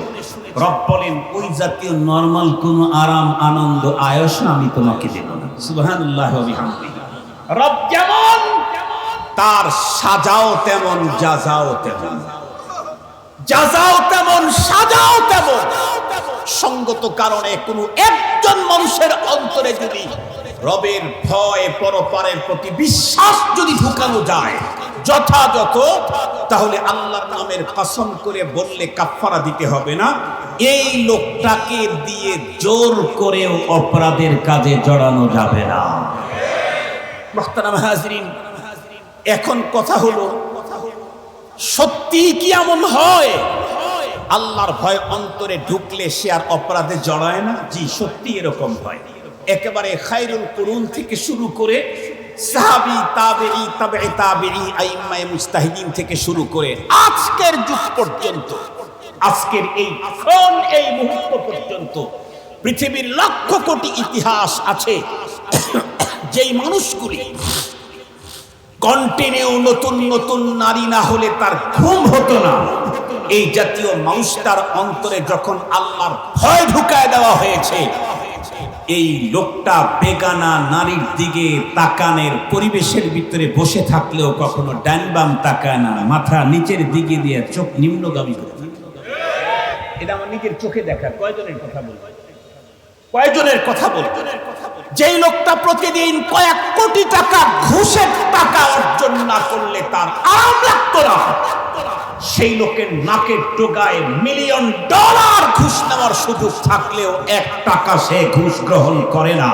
রব বলেন ওই জাতীয় নরমাল কোন আরাম আনন্দ আয়স আমি তোমাকে দেব না। সুবহানাল্লাহি ওয়া বিহামদিহি। রব যেমন তার সাজাও তেমন, জাযাও তেমন, জাযাও তেমন, সাজাও তেমন। সঙ্গত কারণে কোনো একজন মানুষের অন্তরে যদি রবের ভয়, পরপারের প্রতি বিশ্বাস যদি ঢুকানো যায় যথাযথ, তাহলে আল্লাহর নামের কসম করে বললে কাফারা দিতে হবে না। এই লোকটাকে দিয়ে জোর করেও অপরাধের কাজে জড়ানো যাবে না। মুহতারাম হাজরিন, এখন কথা হলো, সত্যি কি এমন হয় আল্লাহর ভয় অন্তরে ঢুকলে সে আর অপরাধে জড়ায় না? জি, সত্যি এরকম হয়। একেবারে খায়রুল কুরুন থেকে শুরু করে সাহাবী, তাবেঈ, তাবেঈ তাবেঈ, আইম্মায়ে মুজতাহিদিন থেকে শুরু করে আজকের যুগ পর্যন্ত, আজকের এই ক্ষণ, এই মুহূর্ত পর্যন্ত পৃথিবীর লক্ষ কোটি ইতিহাস আছে যেই মানুষগুলি কন্টিনিউ নতুন নতুন নারী না হলে তার ঘুম হতো না, এই জাতীয় মানুষটার অন্তরে যখন আল্লাহর ভয় ঢুকায় দেওয়া হয়েছে, এই লোকটা বেগানা নারীর দিকে তাকানের পরিবেশের ভিতরে বসে থাকলেও কখনো ডান বাম তাকায় না, মাথা নিচের দিকে দিয়ে চোখ নিম্নগামী করে। এটা আমার নিজের চোখে দেখা। কয়জনের কথা বলবো, কয়জনের কথা বলবো? যেই লোকটা প্রতিদিন কয়েক কোটি টাকা ঘুষের টাকা অর্জন না করলে তার আরাম লাগতো না, সেই লোকের নাকের ডোগায় মিলিয়ন ডলার ঘুষ নেওয়ার সুযোগ থাকলেও 1 টাকা সে ঘুষ গ্রহণ করে না।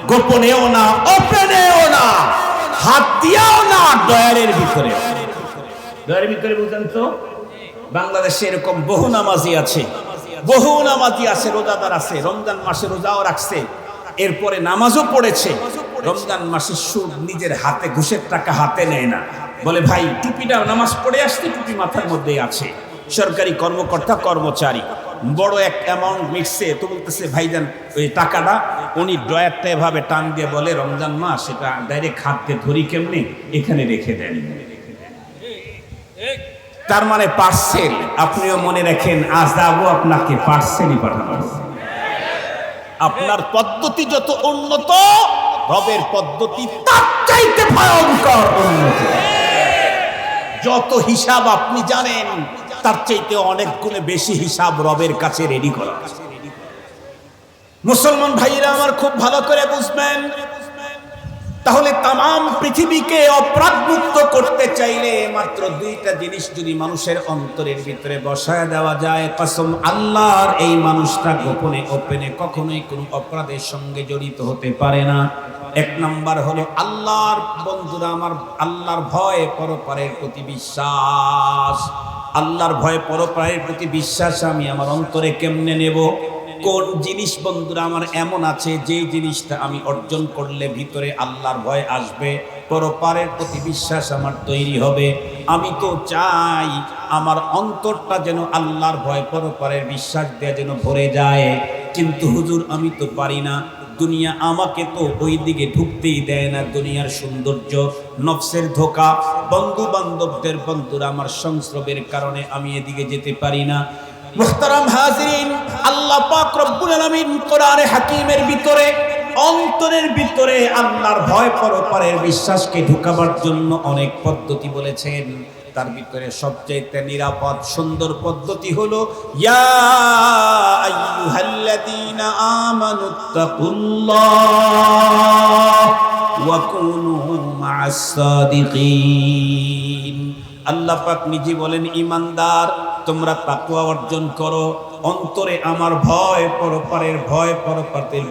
গোপনেও না, ওপেনেও না, হাত দিয়েও না, ডয়ারের ভিতরে। ডয়ারের ভিতরে বুঝলেন তো, বাংলাদেশে এরকম বহু নামাজি আছে, বহু নামাজি আছে, রোজাদার আছে, রমজান মাসে রোজাও রাখছে, এরপরে নামাজও পড়েছে, রমজান মাসে সুদ নিজের হাতে, ঘুষের টাকা হাতে নেয় না। বলে ভাই টুপিটা নামাজ পড়ে আসতে টুপি মাথার মধ্যে আছে, সরকারি কর্মকর্তা কর্মচারী, বড় এক অ্যামাউন্ট মিটছে, তো বলতেছে ভাইজান ওই টাকাটা, উনি ড্রয়ারটা এভাবে টান দিয়ে বলে রমজান মাস, সেটা ডাইরেক্ট হাত দিয়ে ধরি কেমনি, এখানে রেখে দেন। তার মানে পার্সেল। আপনিও মনে রাখেন, আজ যাবো আপনাকে পার্সেলই পাঠানো। আপনার পদ্ধতি যত উন্নত, রবের পদ্ধতি তার চাইতে ভয়ঙ্কর উন্নত। যত হিসাব আপনি জানেন তার চাইতে অনেক গুণে বেশি হিসাব রবের কাছে রেডি করা। মুসলমান ভাইরা আমার খুব ভালো করে বুঝবেন, তাহলে তাম পৃথিবীকে অপরাধ মুক্ত করতে চাইলে মাত্র 2টা জিনিস যদি মানুষের অন্তরের ভিতরে বসায় দেওয়া যায়, কসম আল্লাহর, এই মানুষটা গোপনে ওপেনে কখনোই কোনো অপরাধের সঙ্গে জড়িত হতে পারে না। 1 নাম্বার হলো আল্লাহর বন্ধুরা আমার, আল্লাহর ভয়, পরপারের প্রতি বিশ্বাস। আল্লাহর ভয়, পরপারের প্রতি বিশ্বাস আমি আমার অন্তরে কেমনে নেব? কোন জিনিস বন্ধুরা আমার এমন আছে যে জিনিসটা আমি অর্জন করলে ভিতরে আল্লাহর ভয় আসবে, পরপারের প্রতি বিশ্বাস আমার তৈরি হবে। আমি তো চাই আমার অন্তরটা যেন আল্লাহর ভয়, পরপারের বিশ্বাস দিয়ে যেন ভরে যায়। কিন্তু হুজুর আমি তো পারি না, দুনিয়া আমাকে তো ওই দিকে ঢুকতেই দেয় না, দুনিয়ার সৌন্দর্য, নফসের ধোঁকা, বন্ধু বান্ধবদের বন্ধুরা আমার সংস্রবের কারণে আমি এদিকে যেতে পারি না। মুহতারাম হাজিরিন, আল্লাহ পাক রব্বুল আলামিন কোরআনে হাকিমের ভিতরে অন্তরের ভিতরে আল্লাহর ভয় পরপারের বিশ্বাসকে ঢুকাবার জন্য অনেক পদ্ধতি বলেছেন। তার ভিতরে সবচেয়ে নিরাপদ সুন্দর পদ্ধতি হলো ইয়া আইয়ুহাল্লাযীনা আমানুত্তাকুল্লাহ ওয়া কুনু মা'আস সাদিকিন। আল্লাহ পাক নিজে বলেন, ঈমানদার তোমরা তাকওয়া অর্জন করো, অন্তরে আমার ভয় পরপারের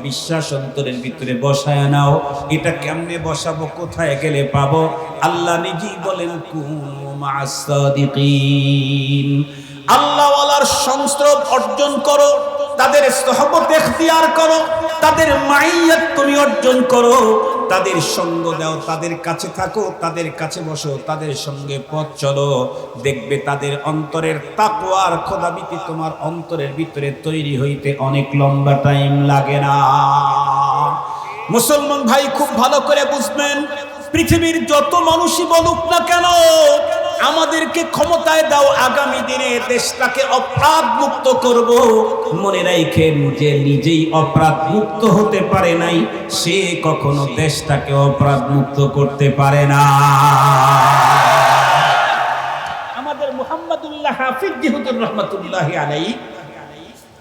বিশ্বাস অন্তরের ভিতরে বসায় নাও। এটা কেমনে বসাবো, কোথায় গেলে পাবো? আল্লাহ নিজেই বলেন কুনু মা'আস সাদিকিন। আল্লাহ ওয়ালার সংস্রব অর্জন করো, তাদের সোহবত ইখতিয়ার করো, তাদের মাইয়াত তুমি অর্জন করো, তাদের সঙ্গ দাও, তাদের কাছে থাকো, তাদের কাছে বসো, তাদের সঙ্গে পথ চলো। দেখবে তাদের অন্তরের তাকওয়ার খোদাভীতি তোমার অন্তরের ভিতরে তৈরি হইতে অনেক লম্বা টাইম লাগে না। মুসলমান ভাই খুব ভালো করে বুঝবেন, পৃথিবীর যত মানুষই বলুক না কেন, আমাদেরকে ক্ষমতায় দাও, আগামী দিনে দেশটাকে অপরাধ মুক্ত করব, মনে রাখেন যে নিজেই অপরাধ মুক্ত হতে পারে নাই, সে কখনো দেশটাকে অপরাধ মুক্ত করতে পারে না। আমাদের মুহাম্মদুল্লাহ হাফিজ হুজুর রাহমাতুল্লাহি আলাইহি,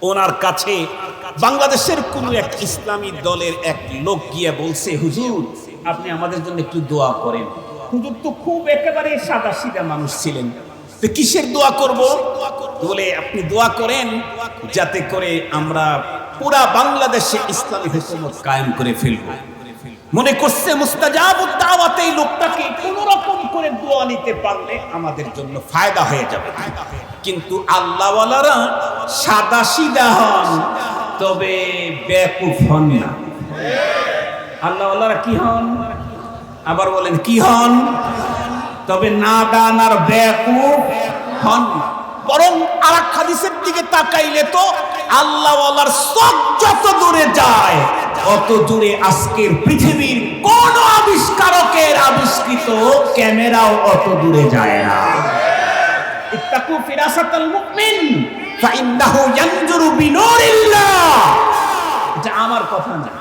ওনার কাছে বাংলাদেশের কোন এক ইসলামী দলের এক লোক গিয়ে বলছে, হুজুর আপনি আমাদের জন্য একটু দোয়া করেন। হুজুর তো খুব একেবারে সাদা সিধা মানুষ ছিলেন, তো কিসের দোয়া করব? বলে আপনি দোয়া করেন যাতে করে আমরা পুরা বাংলাদেশে ইসলামী হুকুমত কায়েম করে ফেলব। মনে করছে মুস্তাজাবুদ দাওয়াত এই লোকটাকে কোন রকম করে দোয়া নিতে পারলে আমাদের জন্য ফায়দা হয়ে যাবে। কিন্তু আল্লাহওয়ালারা সাদা সিধা হন, তবে বেকুফ হন না। আল্লাহওয়ালারা কি হন? আবার বলেন কি হন? তবে নাদান আর বেকুফ হন। বরং আরেক হাদিসের দিকে তাকাইলে তো আল্লাহওয়ালার চোখ যত দূরে যায়, অত দূরে আজকের পৃথিবীর কোন আবিষ্কারকের আবিষ্কৃত ক্যামেরাও অত দূরে যায় না। ইত্তাকু ফিরাসাতাল মুমিন ফাইন্নাহু ইয়ানজুরু বিনুরিল্লাহ। এটা আমার কথা না।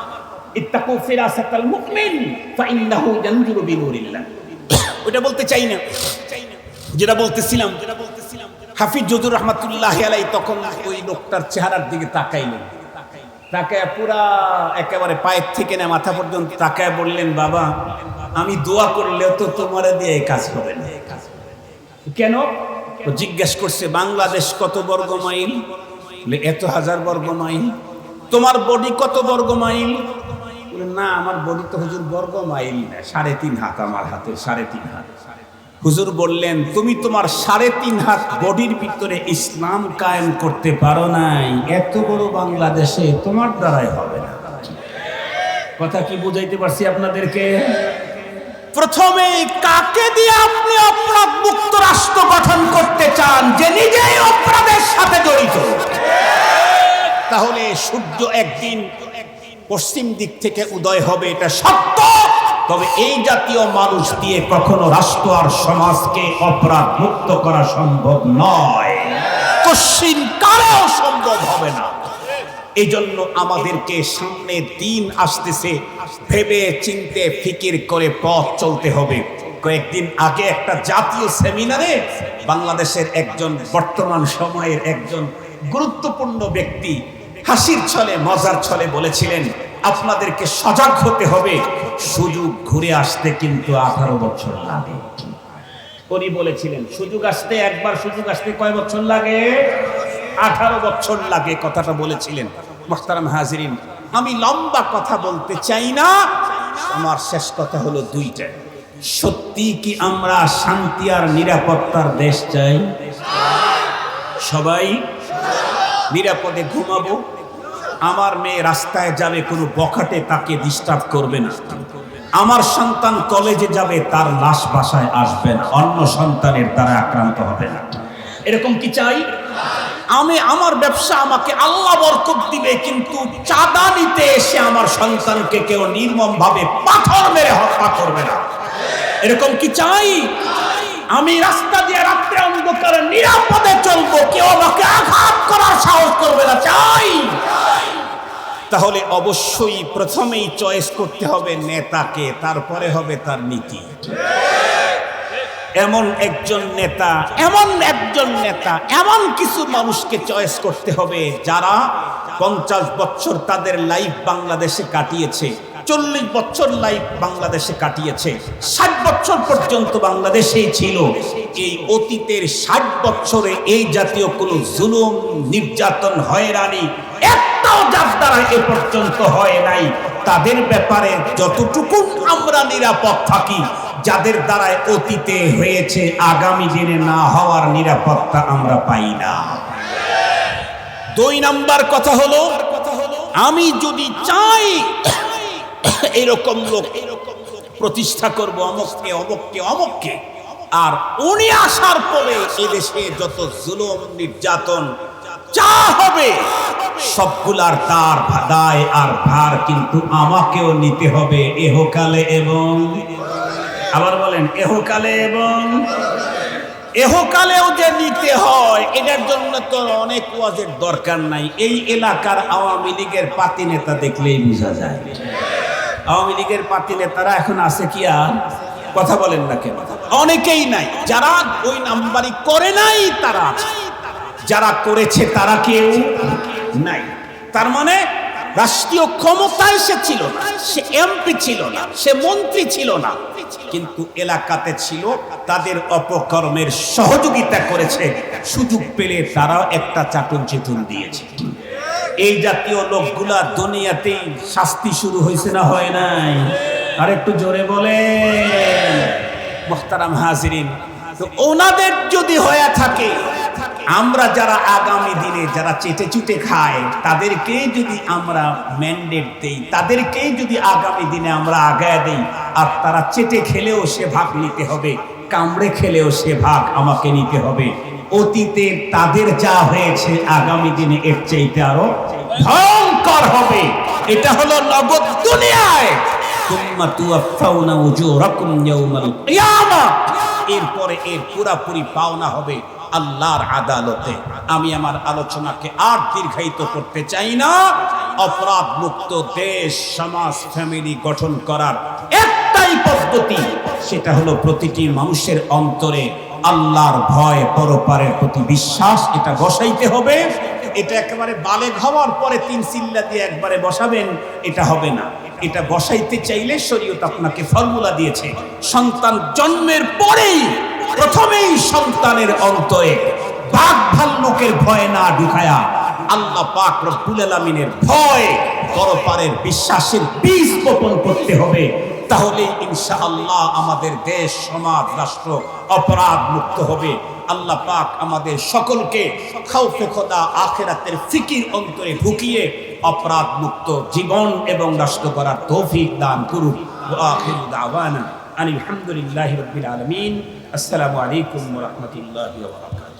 ইত্তাকু ফিরাসাতাল মুমিন ফাইন্নাহু ইয়ানজুরু বিনুরিল্লাহ। ওটা বলতে চাই না, যেটা বলতেছিলাম হাফিজ হুজুর রাহমাতুল্লাহি আলাইহি তখন ওই লোকটার চেহারার দিকে তাকাইলেন, তাকায় পুরা একেবারে পায়ের থেকে না মাথা পর্যন্ত তাকায় বললেন, বাবা আমি দোয়া করলেও তো তোমার দিয়ে কাজ হবে না। কেন? জিজ্ঞেস করছে, বাংলাদেশ কত বর্গ মাইল? এত হাজার বর্গ মাইল। তোমার বডি কত বর্গ মাইল? না আমার বডি তো হুজুর বর্গ মাইল না, 3.5 হাত আমার হাতে, 3.5 হাত। হুজুর বললেন, তুমি তোমার 3.5 হাত বডির ভিতরে ইসলাম কায়েম করতে পারো নাই, এত বড় বাংলাদেশে তোমার দ্বারাই হবে না। কথা কি বুঝাইতে পারছি আপনাদেরকে? প্রথমে কাকে দিয়ে আপনি অপরাধ মুক্ত রাষ্ট্র গঠন করতে চান, যে নিজেই অপরাধের সাথে জড়িত? তাহলে সূর্য একদিন পশ্চিম দিক থেকে উদয় হবে, এটা সত্য। তবে এই জাতীয় মানুষ দিয়ে কখনো রাষ্ট্র আর সমাজকে অপরাধ মুক্ত করা সম্ভব নয়, কশিন কালেও সম্ভব হবে না। এই জন্য আমাদেরকে সামনে দিন আসতেছে, ভেবে চিন্তে ফিকির করে পথ চলতে হবে। কয়েকদিন আগে একটা জাতীয় সেমিনারে বাংলাদেশের একজন বর্তমান সময়ের একজন গুরুত্বপূর্ণ ব্যক্তি হাসির ছলে মজার ছলে বলেছিলেন, আপনাদেরকে সজাগ হতে হবে, সুযোগ ঘুরে আসতে কিন্তু 18 বছর লাগে। উনি বলেছিলেন সুযোগ আসতে, একবার সুযোগ আসতে কয় বছর লাগে? 18 বছর লাগে, কথাটা বলেছিলেন। মুহতারাম হাজিরিন, আমি লম্বা কথা বলতে চাই না, আমার শেষ কথা হলো দুইটা। সত্যি কি আমরা শান্তি আর নিরাপত্তার দেশ চাই? সবাই নিরাপদে ঘুমাবো, আমার মেয়ে রাস্তায় যাবে, কোনো বখাটে তাকে ডিস্টার্ব করবে না, আমার সন্তান কলেজে যাবে, তার লাশ বাসায় আসবে না, অন্য সন্তানের দ্বারা আক্রান্ত হবে না। এরকম কি চাই? আমি আমার ব্যবসা আমাকে আল্লাহ বরকত দিবে, কিন্তু চাঁদা নিতে এসে আমার সন্তানকে কেউ নির্মম ভাবে পাথর মেরে হত্যা করবে না। এরকম কি চাই? আমি রাস্তা দিয়ে রাত্রে অন্ধকারে নিরাপদে চলবো, কেউ আমাকে আঘাত করার সাহস করবে না, চাই? তাহলে অবশ্যই প্রথমেই চয়েস করতে হবে নেতাকে, তারপরে হবে তার নীতি। এমন একজন নেতা, এমন কিছু মানুষকে চয়েস করতে হবে যারা 50 বছর তাদের লাইফ বাংলাদেশে কাটিয়েছে, 40 বছর লাইফ বাংলাদেশে কাটিয়েছে, 60 বছর পর্যন্ত বাংলাদেশেই ছিল। এই অতীতের 60 বছরে এই জাতীয় কোনো জুলুম, নির্যাতন, হয়রানি একটাও যার দ্বারা এ পর্যন্ত হয় নাই। তাদের ব্যাপারে যতটুকু আমরা নিরাপদ থাকি, যাদের দ্বারা অতীতে হয়েছে আগামী দিনে না হওয়ার নিরাপত্তা আমরা পাই না। 2 নাম্বার কথা হলো, আমি যদি চাই এরকম লোক প্রতিষ্ঠা করব, অমুককে, আর উনি আসার পরে এদেশে যত জুলুম, নির্যাতন যা হবে সবগুলার তার দায় আর ভার কিন্তু আমাকেও নিতে হবে, এহকালে এবং, আবার বলেন, এহকালেও যে নিতে হয়। এটার জন্য তো অনেক ওয়াজের দরকার নাই। এই এলাকার আওয়ামী লীগের পাতি নেতা দেখলেই বোঝা যায়। আওয়ামী লীগের পাতি নেতারা এখন আছে কি আর? কথা বলেন না কেন? অনেকেই নাই। যারা ওই নাম্বারই করে নাই তারা আছে, যারা করেছে তারা কেউ নাই। তার মানে রাষ্ট্রীয় ক্ষমতায় সে ছিল না, সে এমপি ছিল না, সে মন্ত্রী ছিল না, কিন্তু এলাকাতে ছিল, তাদের অপকর্মের সহযোগিতা করেছে, সুযোগ পেলে তারাও একটা চাটুন চেতুন দিয়েছে। এই জাতীয় লোকগুলা দুনিয়াতেই শাস্তি শুরু হয়েছে না হয় নাই? আর একটু জোরে বলেন মুহতারাম হাজিরিন। তো ওনাদের যদি হয়ে থাকে, আমরা যারা আগামী দিনে যারা চেটে চুটে খায় তাদেরকে যদি আমরা ম্যান্ডেট দেই, তাদেরকে যদি আগামী দিনে আমরা আগায় দেই, আর তারা চেটে খেলেও সে ভাগ নিতে হবে, কামড়ে খেলেও সে ভাগ আমাকে নিতে হবে। অতীতে তাদের যা হয়েছে আগামী দিনে এর চাইতে আরো ভয়ঙ্কর হবে। এটা হলো নগদ দুনিয়ায়, তুম্মা তুওয়াফাউনা উজুরাকুম ইয়াউমাল কিয়ামা। এরপরে এর পুরাপুরি পাওনা হবে আল্লাহর আদালতে। আমি আমার আলোচনাকে আর দীর্ঘায়িত করতে চাই না। অপরাধ মুক্ত দেশ, সমাজ, ফ্যামিলি গঠন করার একটাই পদ্ধতি, সেটা হলো প্রতিটি মানুষের অন্তরে আল্লাহর ভয়, পরপারের প্রতি বিশ্বাস, এটা বসাইতে হবে। এটা একেবারে বালেগ হওয়ার পরে 3 চিল্লা দিয়ে একবারে বসাবেন, এটা হবে না। এটা বসাইতে চাইলে শরীয়ত আপনাকে ফর্মুলা দিয়েছে। সন্তান জন্মের পরেই প্রথমেই সন্তানের অন্তরে বাঘ ভাল্লুকের ভয় না ঢুকায়া আল্লাহ পাক রব্বুল আলামিনের ভয়, পরপারের বিশ্বাসের বীজ বপন করতে হবে। তাহলে ইনশাআল্লাহ আমাদের দেশ, সমাজ, রাষ্ট্র অপরাধ মুক্ত হবে। আল্লাহ পাক আমাদের সকলকে খাউফে খোদা, আখিরাতের ফিকির অন্তরে ঢুকিয়ে অপরাধ মুক্ত জীবন এবং রাষ্ট্র করার তৌফিক দান করুন। ওয়া আখিরু দাওয়ানা আলহামদুলিল্লাহি রাব্বিল আলামিন। আসসালামু আলাইকুম ওয়া রাহমাতুল্লাহি ওয়া বারাকাতুহু।